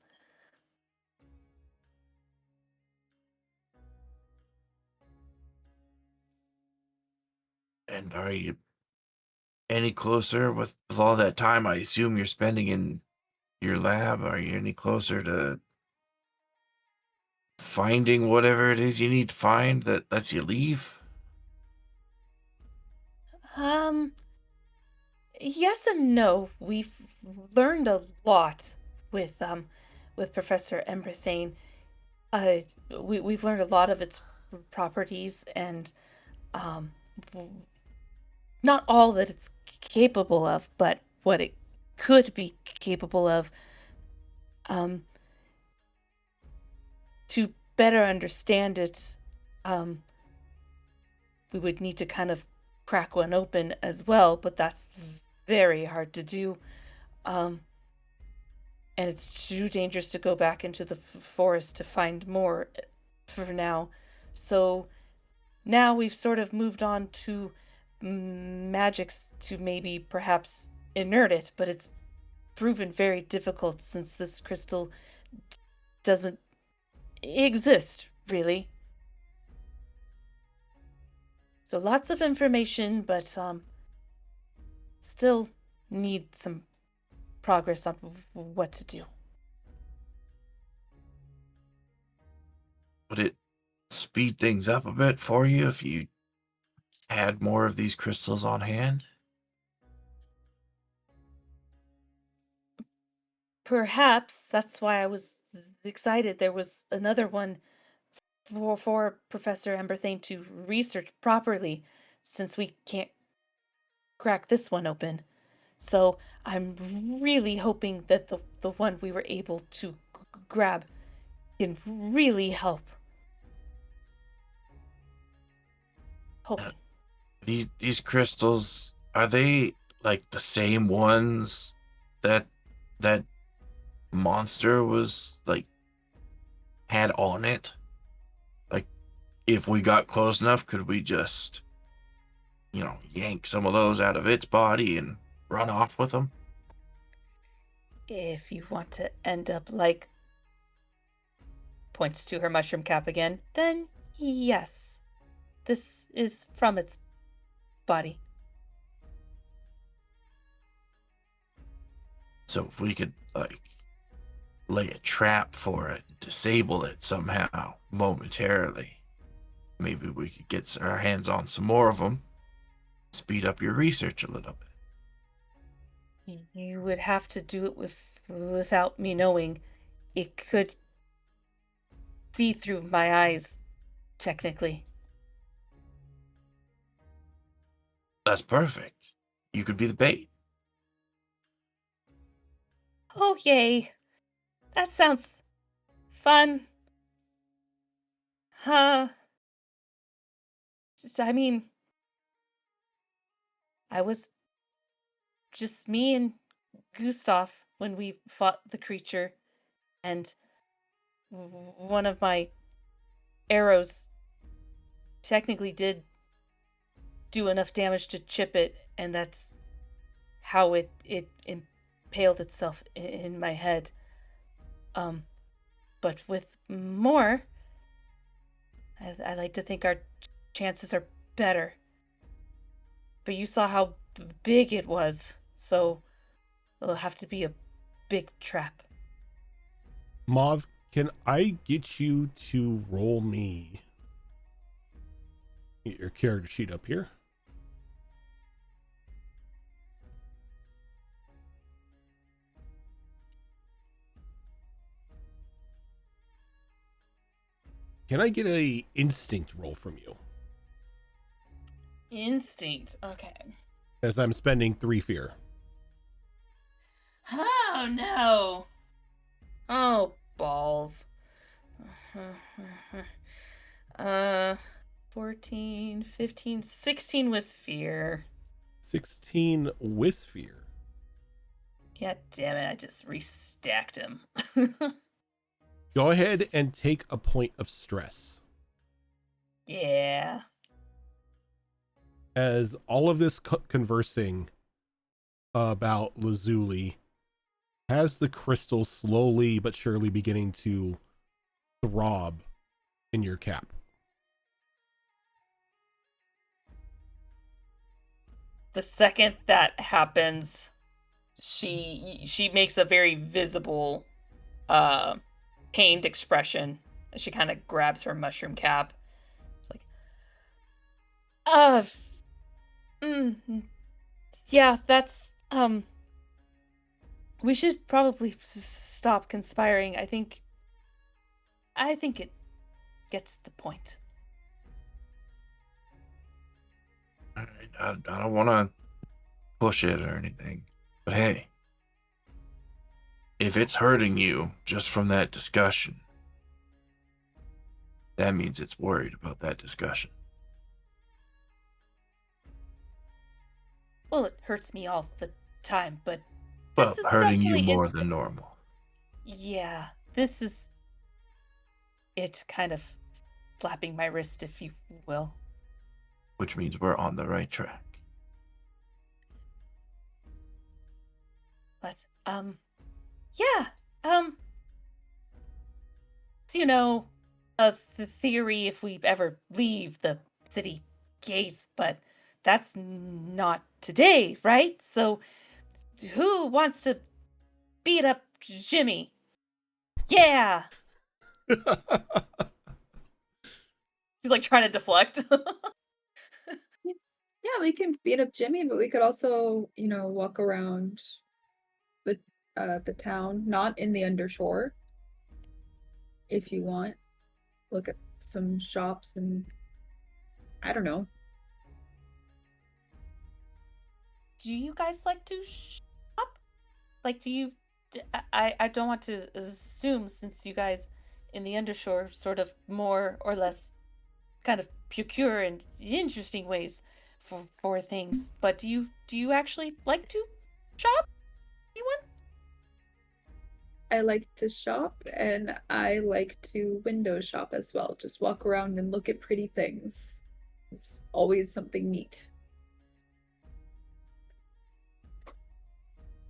And are you any closer with all that time I assume you're spending in your lab? Are you any closer to finding whatever it is you need to find that lets you leave? Um, yes and no. We've learned a lot with Professor Emberthane. Uh, we've learned a lot of its properties and um, not all that it's capable of, but what it could be capable of. Um, to better understand it, um, we would need to kind of crack one open as well, but that's very hard to do. Um, and it's too dangerous to go back into the forest to find more for now. So now we've sort of moved on to magics to maybe perhaps inert it, but it's proven very difficult since this crystal doesn't exist, really. So lots of information, but still need some progress on what to do. Would it speed things up a bit for you if you had more of these crystals on hand? Perhaps that's why I was excited. There was another one for Professor Emberthane to research properly, since we can't crack this one open. So I'm really hoping that the one we were able to grab can really help. Hoping. These crystals, are they like the same ones that that monster was like had on it? Like, if we got close enough, could we just, yank some of those out of its body and run off with them? If you want to end up like, points to her mushroom cap again, then yes. This is from its body. So if we could like lay a trap for it, disable it somehow momentarily, maybe we could get our hands on some more of them, speed up your research a little bit. You would have to do it without me knowing. It could see through my eyes, technically. That's perfect. You could be the bait. Oh, yay. That sounds fun. Huh. I mean, I was just me and Gustav when we fought the creature, and one of my arrows technically did do enough damage to chip it, and that's how it impaled itself in my head. But with more, I like to think our chances are better. But you saw how big it was, so it'll have to be a big trap. Mauve, can I get you to roll me? Get your character sheet up here. Can I get a instinct roll from you? Instinct. Okay. As I'm spending 3 fear. Oh, no. Oh, balls. 14, 15, 16 with fear. 16 with fear. God damn it, I just restacked him. Go ahead and take a point of stress. Yeah. As all of this conversing about Lazuli has the crystal slowly but surely beginning to throb in your cap. The second that happens, she makes a very visible pained expression. She kind of grabs her mushroom cap. It's like, yeah, that's we should probably stop conspiring. I think it gets the point. I don't want to push it or anything, but hey, if it's hurting you just from that discussion, that means it's worried about that discussion. Well, it hurts me all the time, but Well, this is hurting you definitely more than normal. Yeah, this is it kind of slapping my wrist, if you will. Which means we're on the right track. But, yeah, so, you know, the theory if we ever leave the city gates, but that's not today, right? So, who wants to beat up Jimmy? Yeah! He's like trying to deflect. Yeah, we can beat up Jimmy, but we could also, walk around the town, not in the undershore, if you want. Look at some shops and I don't know. Do you guys like to shop? Like, do you? I don't want to assume, since you guys in the undershore sort of more or less kind of procure in interesting ways for things. But do you actually like to shop? Anyone? I like to shop and I like to window shop as well. Just walk around and look at pretty things. It's always something neat.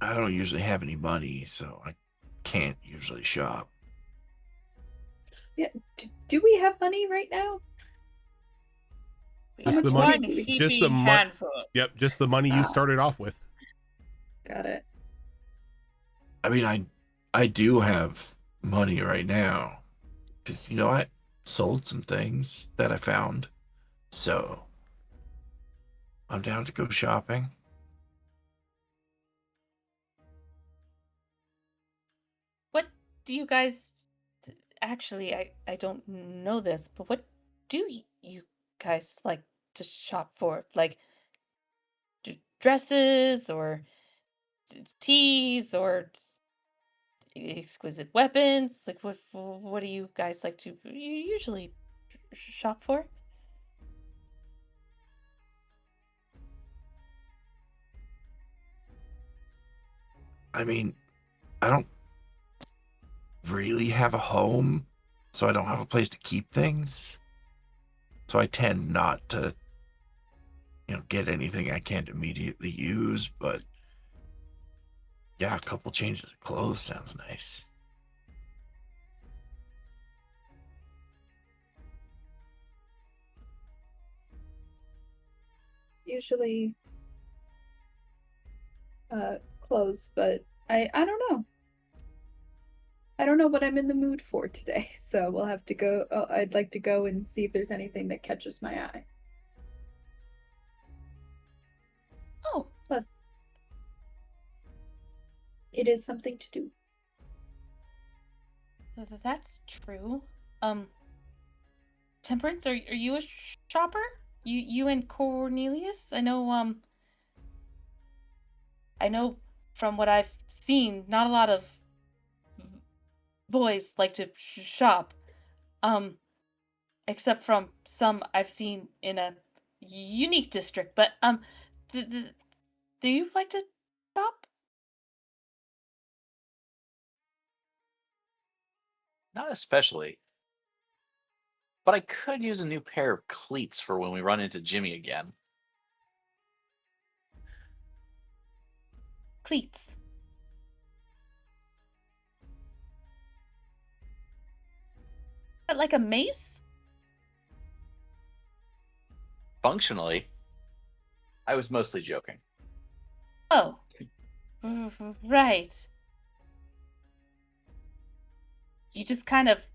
I don't usually have any money, so I can't usually shop. Yeah. Do we have money right now? Just much the money money. do we- Just the money. handful. Yep, just the money you started off with. Got it. I mean, I do have money right now. Because, I sold some things that I found. So, I'm down to go shopping. What do you guys actually? I don't know this, but what do you guys like to shop for? Like, dresses or teas or exquisite weapons? Like, what do you guys like to usually shop for? I mean, I don't really have a home, so I don't have a place to keep things. So I tend not to, get anything I can't immediately use, but yeah, a couple changes of clothes sounds nice. Usually clothes, but I don't know. I don't know what I'm in the mood for today, so we'll have to go. I'd like to go and see if there's anything that catches my eye. Oh, Plus, it is something to do. that's true. Temperance, are you a shopper? You and Cornelius? I know from what I've seen, not a lot of boys like to shop. Except from some I've seen in a unique district. But do you like to shop? Not especially. But I could use a new pair of cleats for when we run into Jimmy again. Cleats. Like a mace? Functionally, I was mostly joking. Oh, right. You just kind of,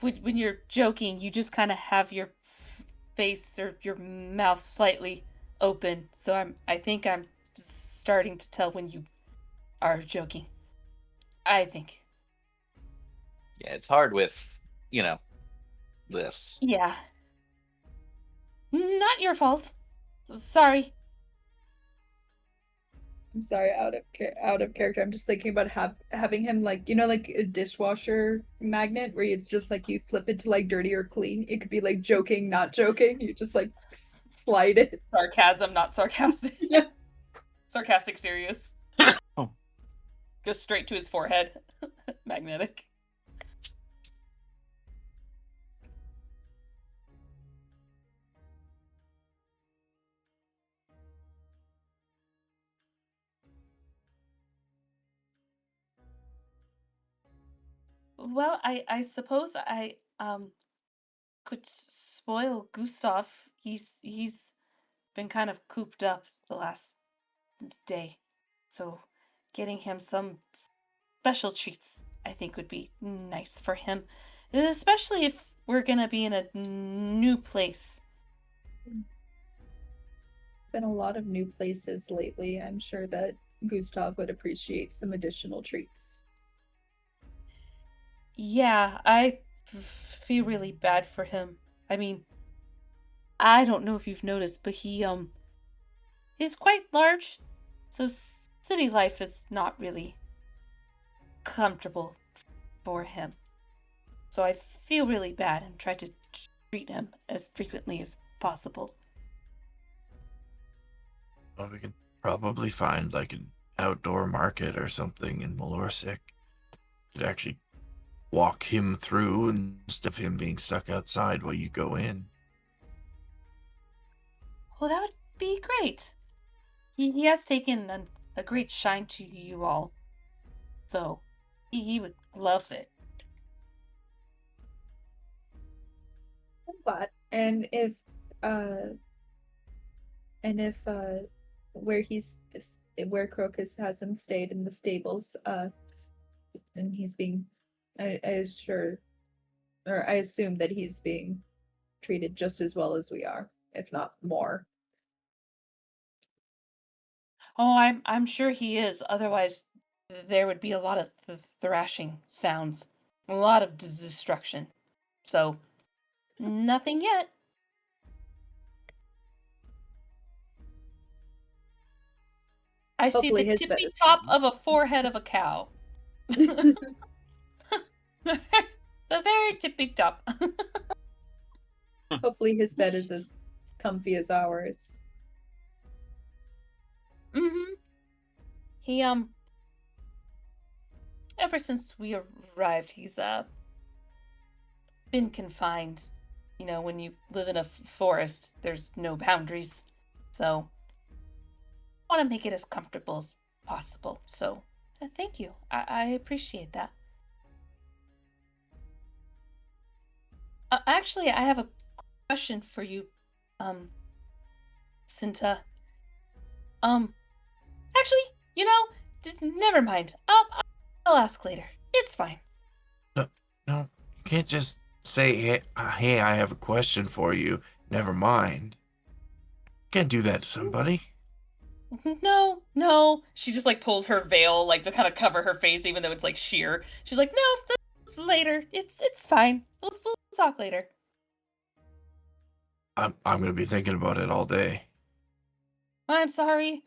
when you're joking, you just kind of have your face or your mouth slightly open. So I think I'm starting to tell when you are joking. I think. Yeah, it's hard with, this. Yeah. Not your fault. Sorry. I'm sorry, out of character. I'm just thinking about having him like like a dishwasher magnet where it's just like you flip it to like dirty or clean. It could be like joking, not joking. You just like slide it. Sarcasm, not sarcastic. Yeah. Sarcastic, serious. Oh. Goes straight to his forehead. Magnetic. Well, I suppose I could spoil Gustav. He's been kind of cooped up the last day. So getting him some special treats I think would be nice for him. Especially if we're gonna be in a new place. Been a lot of new places lately. I'm sure that Gustav would appreciate some additional treats. Yeah, I feel really bad for him. I mean, I don't know if you've noticed, but he's quite large. So city life is not really comfortable for him. So I feel really bad and try to treat him as frequently as possible. Well, we could probably find like an outdoor market or something in Mulorsik. Could actually walk him through instead of him being stuck outside while you go in. Well, that would be great. He has taken a great shine to you all. So he would love it. I'm glad. And if where Crocus has him stayed in the stables, and he's being I assume that he's being treated just as well as we are, if not more. Oh, I'm sure he is. Otherwise, there would be a lot of thrashing sounds, a lot of destruction. So, nothing yet. I see Hopefully the his bed tippy is top small. of a forehead of a cow. The very tippy top. Hopefully his bed is as comfy as ours. Mm-hmm. He, ever since we arrived, he's, been confined. You know, when you live in a forest, there's no boundaries. So, I want to make it as comfortable as possible. So, thank you. I appreciate that. Actually, I have a question for you, Cinta. Actually, you know, never mind. I'll ask later. It's fine. No, no, you can't just say, hey, I have a question for you. Never mind. You can't do that to somebody. No. She just like pulls her veil like to kind of cover her face, even though it's like sheer. She's like, no, later. It's fine. We'll talk later. I'm gonna be thinking about it all day. I'm sorry.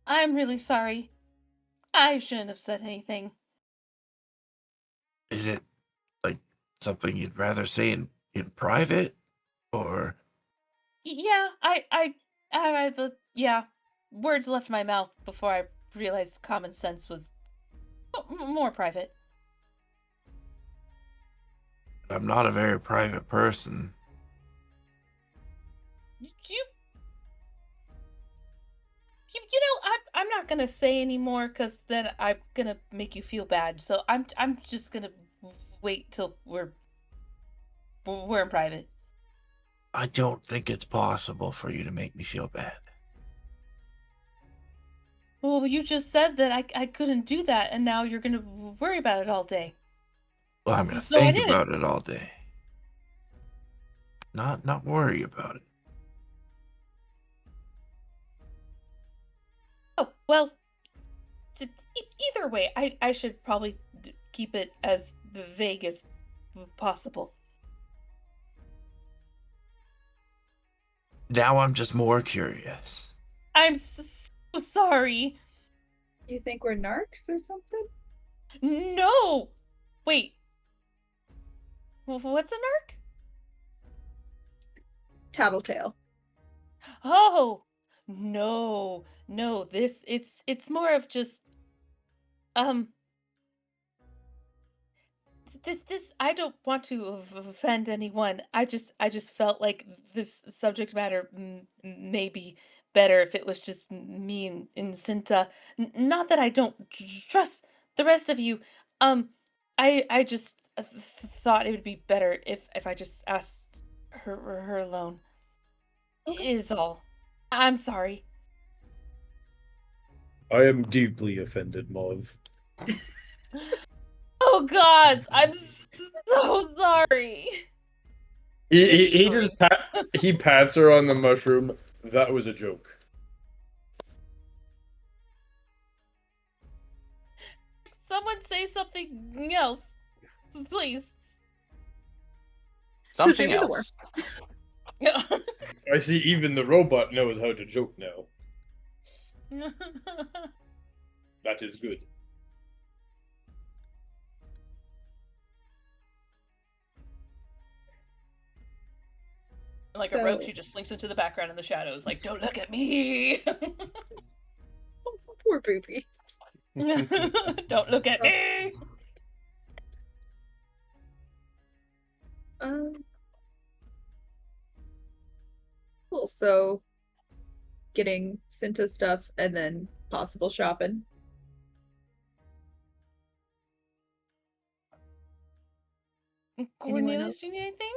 I'm really sorry. I shouldn't have said anything. Is it like something you'd rather say in private, or? Yeah, yeah. Words left my mouth before I realized common sense was more private. I'm not a very private person. You know, I'm not gonna say anymore because then I'm gonna make you feel bad. So I'm just gonna wait till we're in private. I don't think it's possible for you to make me feel bad. Well, you just said that I couldn't do that, and now you're gonna worry about it all day. Well, I'm gonna So I think did. about it all day. Not worry about it. Oh well. Either way, I should probably keep it as vague as possible. Now I'm just more curious. I'm so sorry. You think we're narcs or something? No! Wait. What's a narc? Tattletale. Oh! No. It's more of just this I don't want to offend anyone. I just felt like this subject matter may be better if it was just me and Cinta. Not that I don't trust the rest of you. I just thought it would be better if I just asked her alone. Is all. I'm sorry. I am deeply offended, Mauve. Oh gods, I'm so sorry. He just he pats her on the mushroom. That was a joke. Someone say something else, please. Something do the else. I see even the robot knows how to joke now. That is good. Like a roach, she just slinks into the background in the shadows, like, don't look at me. Poor boobies. Don't look at me. Cool. So, getting Cinta stuff and then possible shopping. Cornelius, do you need anything?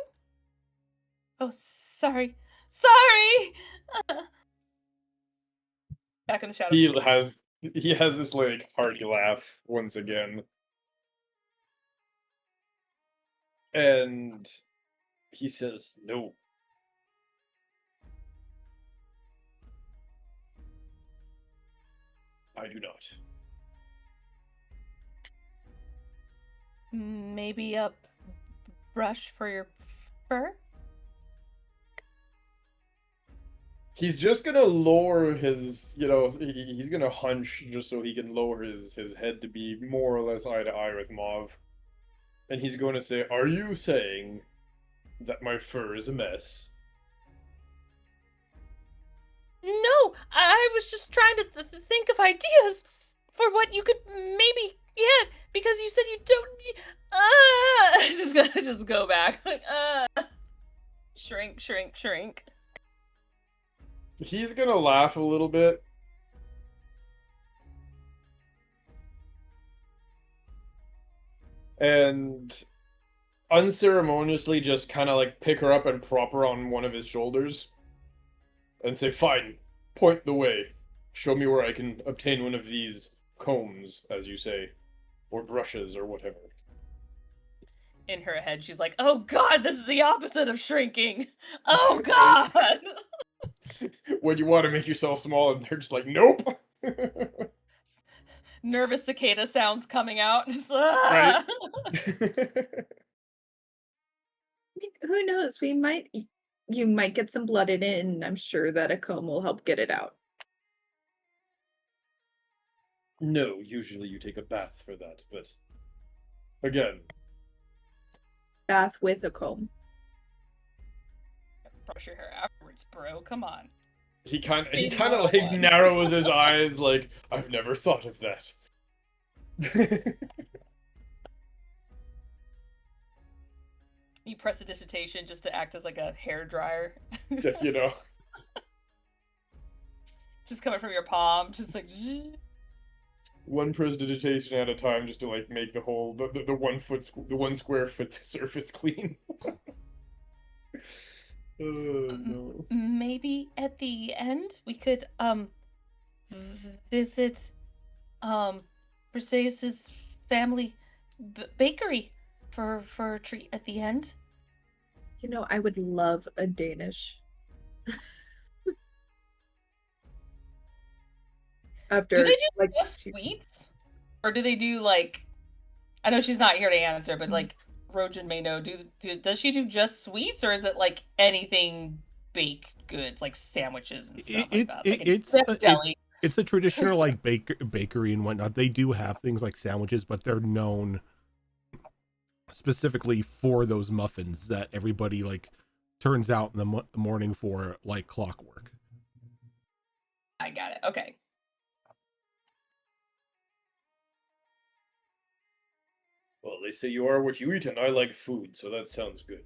Oh, sorry. Sorry! Back in the shadow. He has this like hearty laugh once again. And he says, "No. I do not." Maybe a brush for your fur? He's just gonna lower his, he's gonna hunch just so he can lower his head to be more or less eye to eye with Mauve. And he's going to say, "Are you saying that my fur is a mess?" No, I was just trying to think of ideas for what you could maybe get, because you said you don't. Just gonna just go back. Like, shrink, shrink, shrink. He's gonna laugh a little bit. And unceremoniously just kind of like pick her up and prop her on one of his shoulders. And say, "Fine, point the way. Show me where I can obtain one of these combs, as you say. Or brushes, or whatever." In her head, she's like, "Oh God, this is the opposite of shrinking. Oh God." When you want to make yourself small, and they're just like, "Nope." Nervous cicada sounds coming out. Just Right. Who knows? You might get some blood in it, and I'm sure that a comb will help get it out. No, usually you take a bath for that, but again, Bath with a comb. brush your hair afterwards, bro. Come on. he kind Maybe of like one-on-one. narrows his eyes, like, "I've never thought of that." You press a dissertation just to act as like a hair dryer. Just, Just coming from your palm, just like. one prestidigitation at a time, just to like make the whole the 1 foot the 1 square foot surface clean. Oh no. Maybe at the end we could visit Briseis's family bakery for a treat at the end. I would love a Danish. After, Do they do like, just sweets? Or do they do like, I know she's not here to answer, but like Rojan may know, does she do just sweets, or is it like anything baked goods, like sandwiches and stuff like that? Like it's a traditional like bakery and whatnot. They do have things like sandwiches, but they're known specifically for those muffins that everybody like turns out in the morning for like clockwork. I got it. Okay. Well, they say you are what you eat, and I like food, so that sounds good.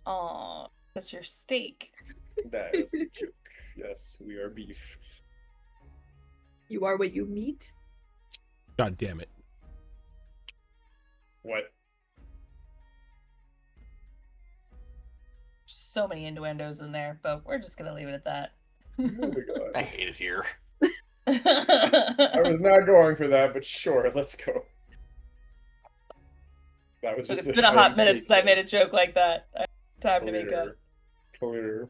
Aw, that's your steak. That is the joke. Yes, we are beef. You are what you meet. God damn it. What? So many innuendos in there, but we're just gonna leave it at that. Moving on. I hate it here. I was not going for that, but sure, let's go. That was Look, just it's been a hot minute since I made a joke like that. I have time to make up. Clear.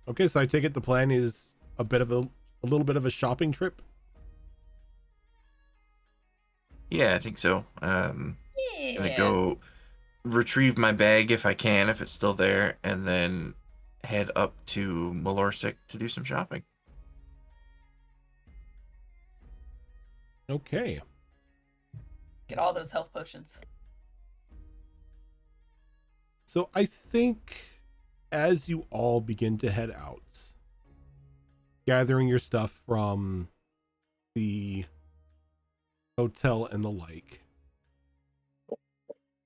Okay, so I take it the plan is a little bit of a shopping trip. Yeah, I think so. Yeah. Gonna go retrieve my bag if I can, if it's still there, and then head up to Mulorsik to do some shopping. Okay. Get all those health potions. So I think as you all begin to head out, gathering your stuff from the hotel and the like,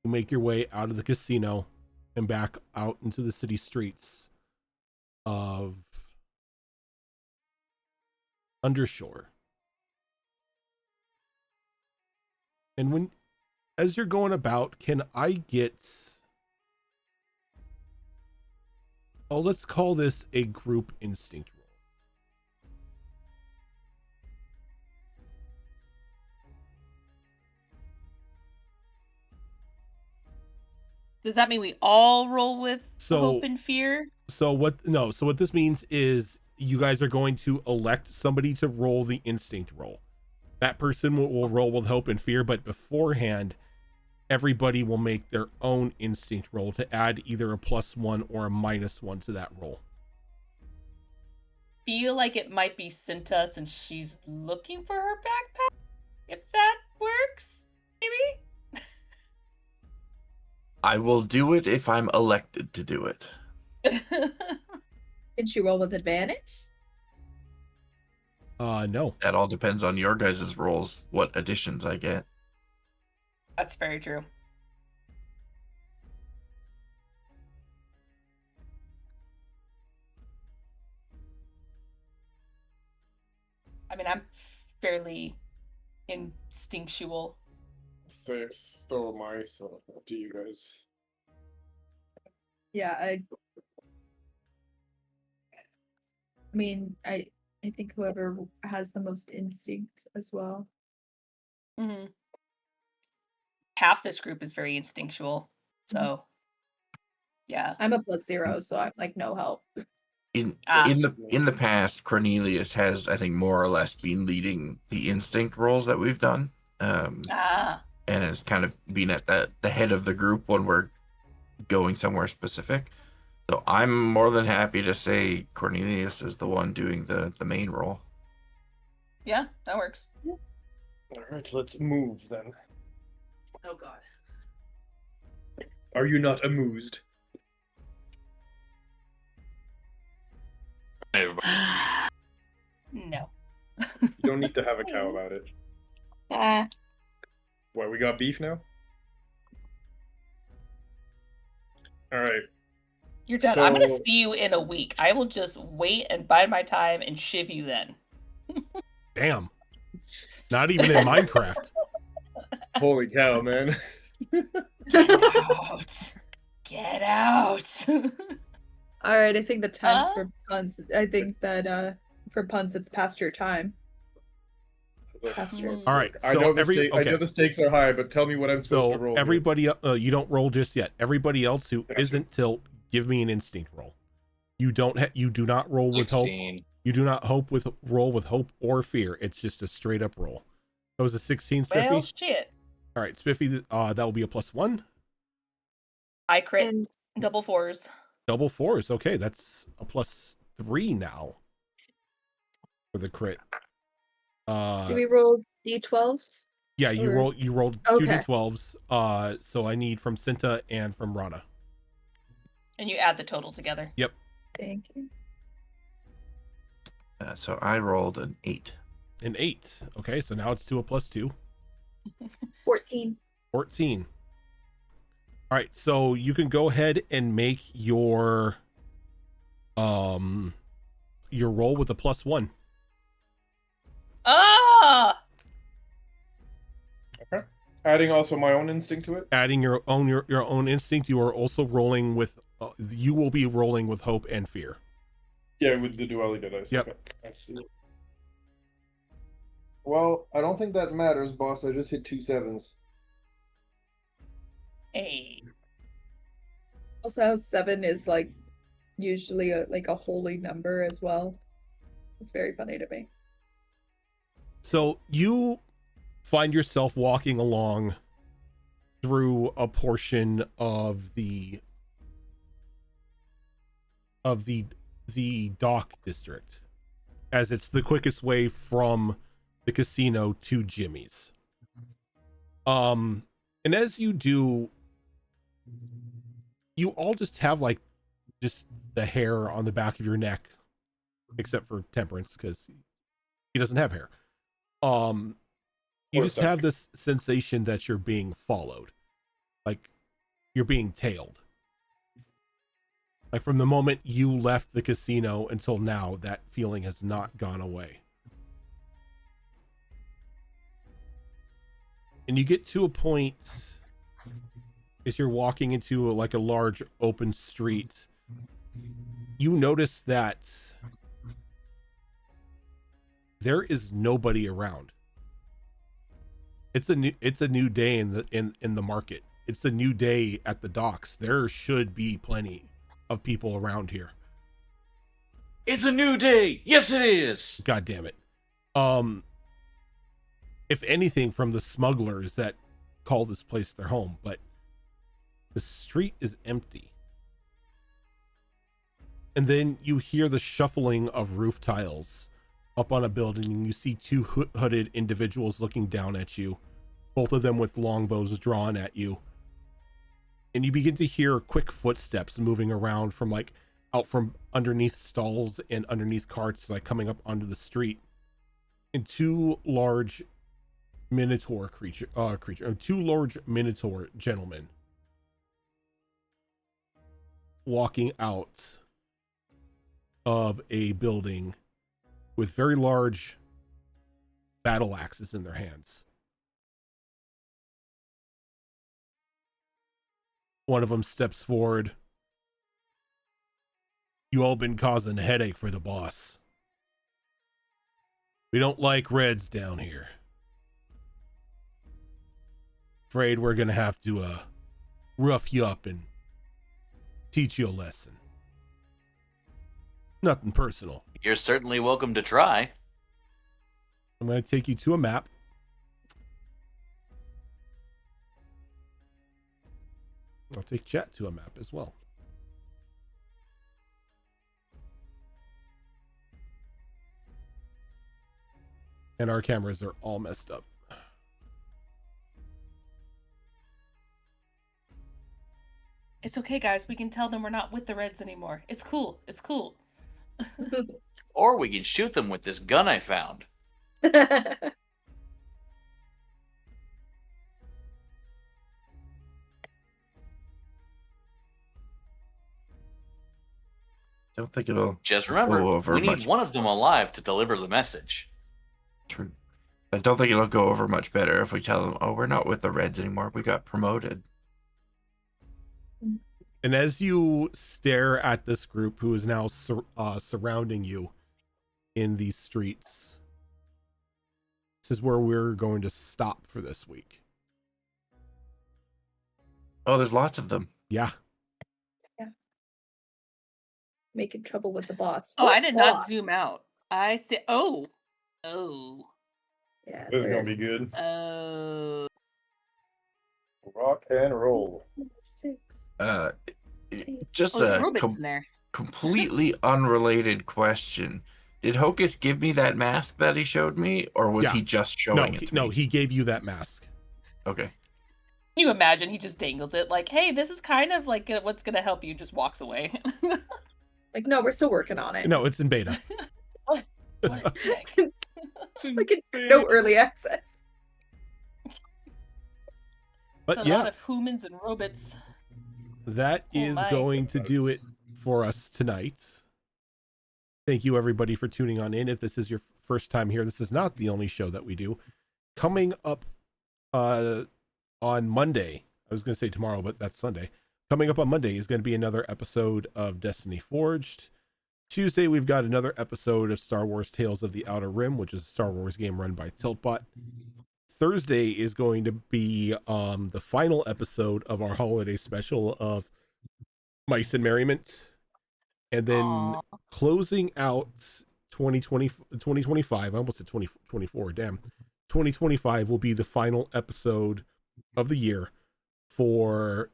you make your way out of the casino and back out into the city streets of Undershore. And as you're going about, can I get, let's call this a group instinct roll. Does that mean we all roll with hope and fear? So what this means is you guys are going to elect somebody to roll the instinct roll. That person will roll with hope and fear, but beforehand, everybody will make their own instinct roll to add either a +1 or a -1 to that roll. Feel like it might be Cinta since she's looking for her backpack. If that works, maybe? I will do it if I'm elected to do it. Can she roll with advantage? No. That all depends on your guys' rolls, what additions I get. That's very true. I mean, I'm fairly instinctual. So am I, so up to you guys. Yeah, I mean, I think whoever has the most instinct as well. Mm-hmm. Half this group is very instinctual, so yeah. I'm a +0, so I'm like no help. In the past, Cornelius has, I think, more or less been leading the instinct rolls that we've done, and has kind of been at the head of the group when we're going somewhere specific. So I'm more than happy to say Cornelius is the one doing the main role. Yeah, that works. All right, let's move then. Oh god. Are you not amused? Everybody. No. You don't need to have a cow about it. Ah, What, we got beef now? All right. You're done. I'm gonna So- see you in a week. I will just wait and bide my time and shiv you then. Damn. Not even in Minecraft. Holy cow, man. Get out. Get out. all right. I think the time's Huh? for puns. I think that for puns, it's past your time. Past your. Mm. All right. I So know okay. I know the stakes are high, but tell me what I'm supposed to So roll. everybody, you don't roll just yet. Everybody else who Gotcha. isn't tilt, give me an instinct roll. You do not roll with hope. 16. You do not roll with hope or fear. It's just a straight up roll. That was a 16, Spiffy. Well, shit. All right, Spiffy. That will be a +1. I crit And double fours. Double fours. Okay, that's a +3 now for the crit. do we roll d12s? Yeah, you or- rolled two Okay. d12s. So I need from Cinta and from Rana. And you add the total together. Thank you. So I rolled an 8. An 8. Okay, so now it's to a +2. 14. 14. All right, so you can go ahead and make your roll with a +1. Ah! Okay. Adding also my own instinct to it. Adding your own instinct, you are also rolling with you will be rolling with hope and fear. Yeah, with the duality dice. Yep. Okay. Let's see. Well, I don't think that matters, boss. I just hit 2 7s. Hey. Also, how 7 is like usually a holy number as well. It's very funny to me. So you find yourself walking along through a portion of the dock district, as it's the quickest way from the casino to Jimmy's. And as you do, you all just have like just the hair on the back of your neck, except for Temperance, because he doesn't have hair. You Or just something. have this sensation that you're being followed, like you're being tailed. Like from the moment you left the casino until now, that feeling has not gone away. And you get to a point as you're walking into like a large open street, you notice that there is nobody around. It's a new day in the market. It's a new day at the docks. There should be plenty of people around here. It's a new day. Yes, it is. God damn it. If anything, from the smugglers that call this place their home, but the street is empty. And then you hear the shuffling of roof tiles up on a building, and you see two hooded individuals looking down at you, both of them with longbows drawn at you. And you begin to hear quick footsteps moving around from like out from underneath stalls and underneath carts, like coming up onto the street. And two large minotaur two large minotaur gentlemen walking out of a building with very large battle axes in their hands. One of them steps forward. You all been causing a headache for the boss. We don't like reds down here. Afraid we're gonna have to rough you up and teach you a lesson. Nothing personal. You're certainly welcome to try. I'm gonna take you to a map. I'll take chat to a map as well. And our cameras are all messed up. It's okay, guys. We can tell them we're not with the Reds anymore. It's cool. It's cool. Or we can shoot them with this gun I found. Don't think it'll Just remember, go over we need much. one of them alive to deliver the message. True. I don't think it'll go over much better if we tell them, oh, we're not with the Reds anymore. We got promoted. And as you stare at this group who is now surrounding you in these streets, this is where we're going to stop for this week. Oh, there's lots of them. Yeah. Making trouble with the boss. Oh, What I did not boss? zoom out. I see. Oh. Oh. Yeah, This is gonna there's be good. Oh. Rock and roll. 6. Just Oh, there's a robots in there. completely unrelated question. Did Hocus give me that mask that he showed me, or was Yeah. he just showing it to me? No, he gave you that mask. Okay. Can you imagine he just dangles it like, hey, this is kind of like what's going to help you, just walks away. Like, no, we're still working on it. No, it's in beta. What a dick. Like, no early access. But It's a yeah, lot of humans and robots. that Oh is my. going to do it for us tonight. Thank you everybody for tuning on in. If this is your first time here, this is not the only show that we do. Coming up on Monday, I was going to say tomorrow, but that's Sunday. Coming up on Monday is going to be another episode of Destiny Forged. Tuesday, we've got another episode of Star Wars Tales of the Outer Rim, which is a Star Wars game run by Tiltbot. Thursday is going to be the final episode of our holiday special of Mice and Merriment. And then Aw. closing out 2025, I almost said 2024, damn. 2025 will be the final episode of the year for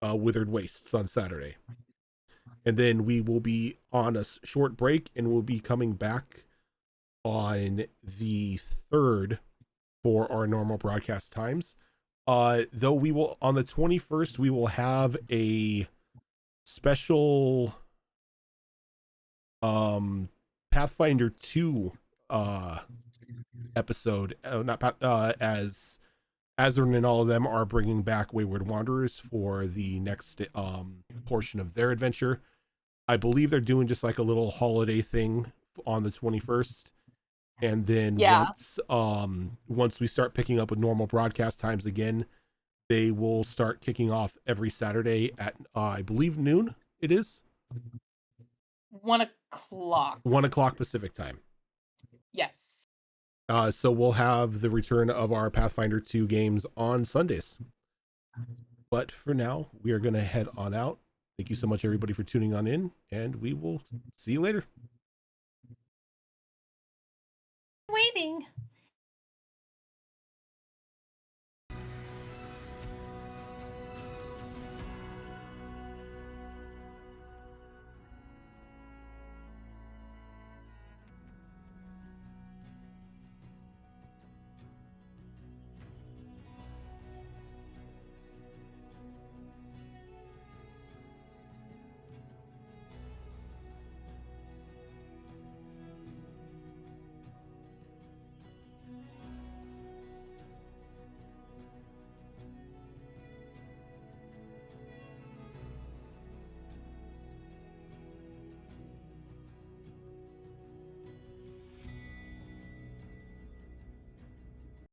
Withered Wastes on Saturday. And then we will be on a short break, and we'll be coming back on the 3rd for our normal broadcast times. Though we will, on the 21st, we will have a special Pathfinder 2 episode, as Azrin and all of them are bringing back Wayward Wanderers for the next portion of their adventure. I believe they're doing just like a little holiday thing on the 21st. And then Yeah. once we start picking up with normal broadcast times again, they will start kicking off every Saturday at I believe noon it is. 1 o'clock. 1 o'clock Pacific time. Yes. So we'll have the return of our Pathfinder 2 games on Sundays. But for now, we are going to head on out. Thank you so much, everybody, for tuning on in, and we will see you later.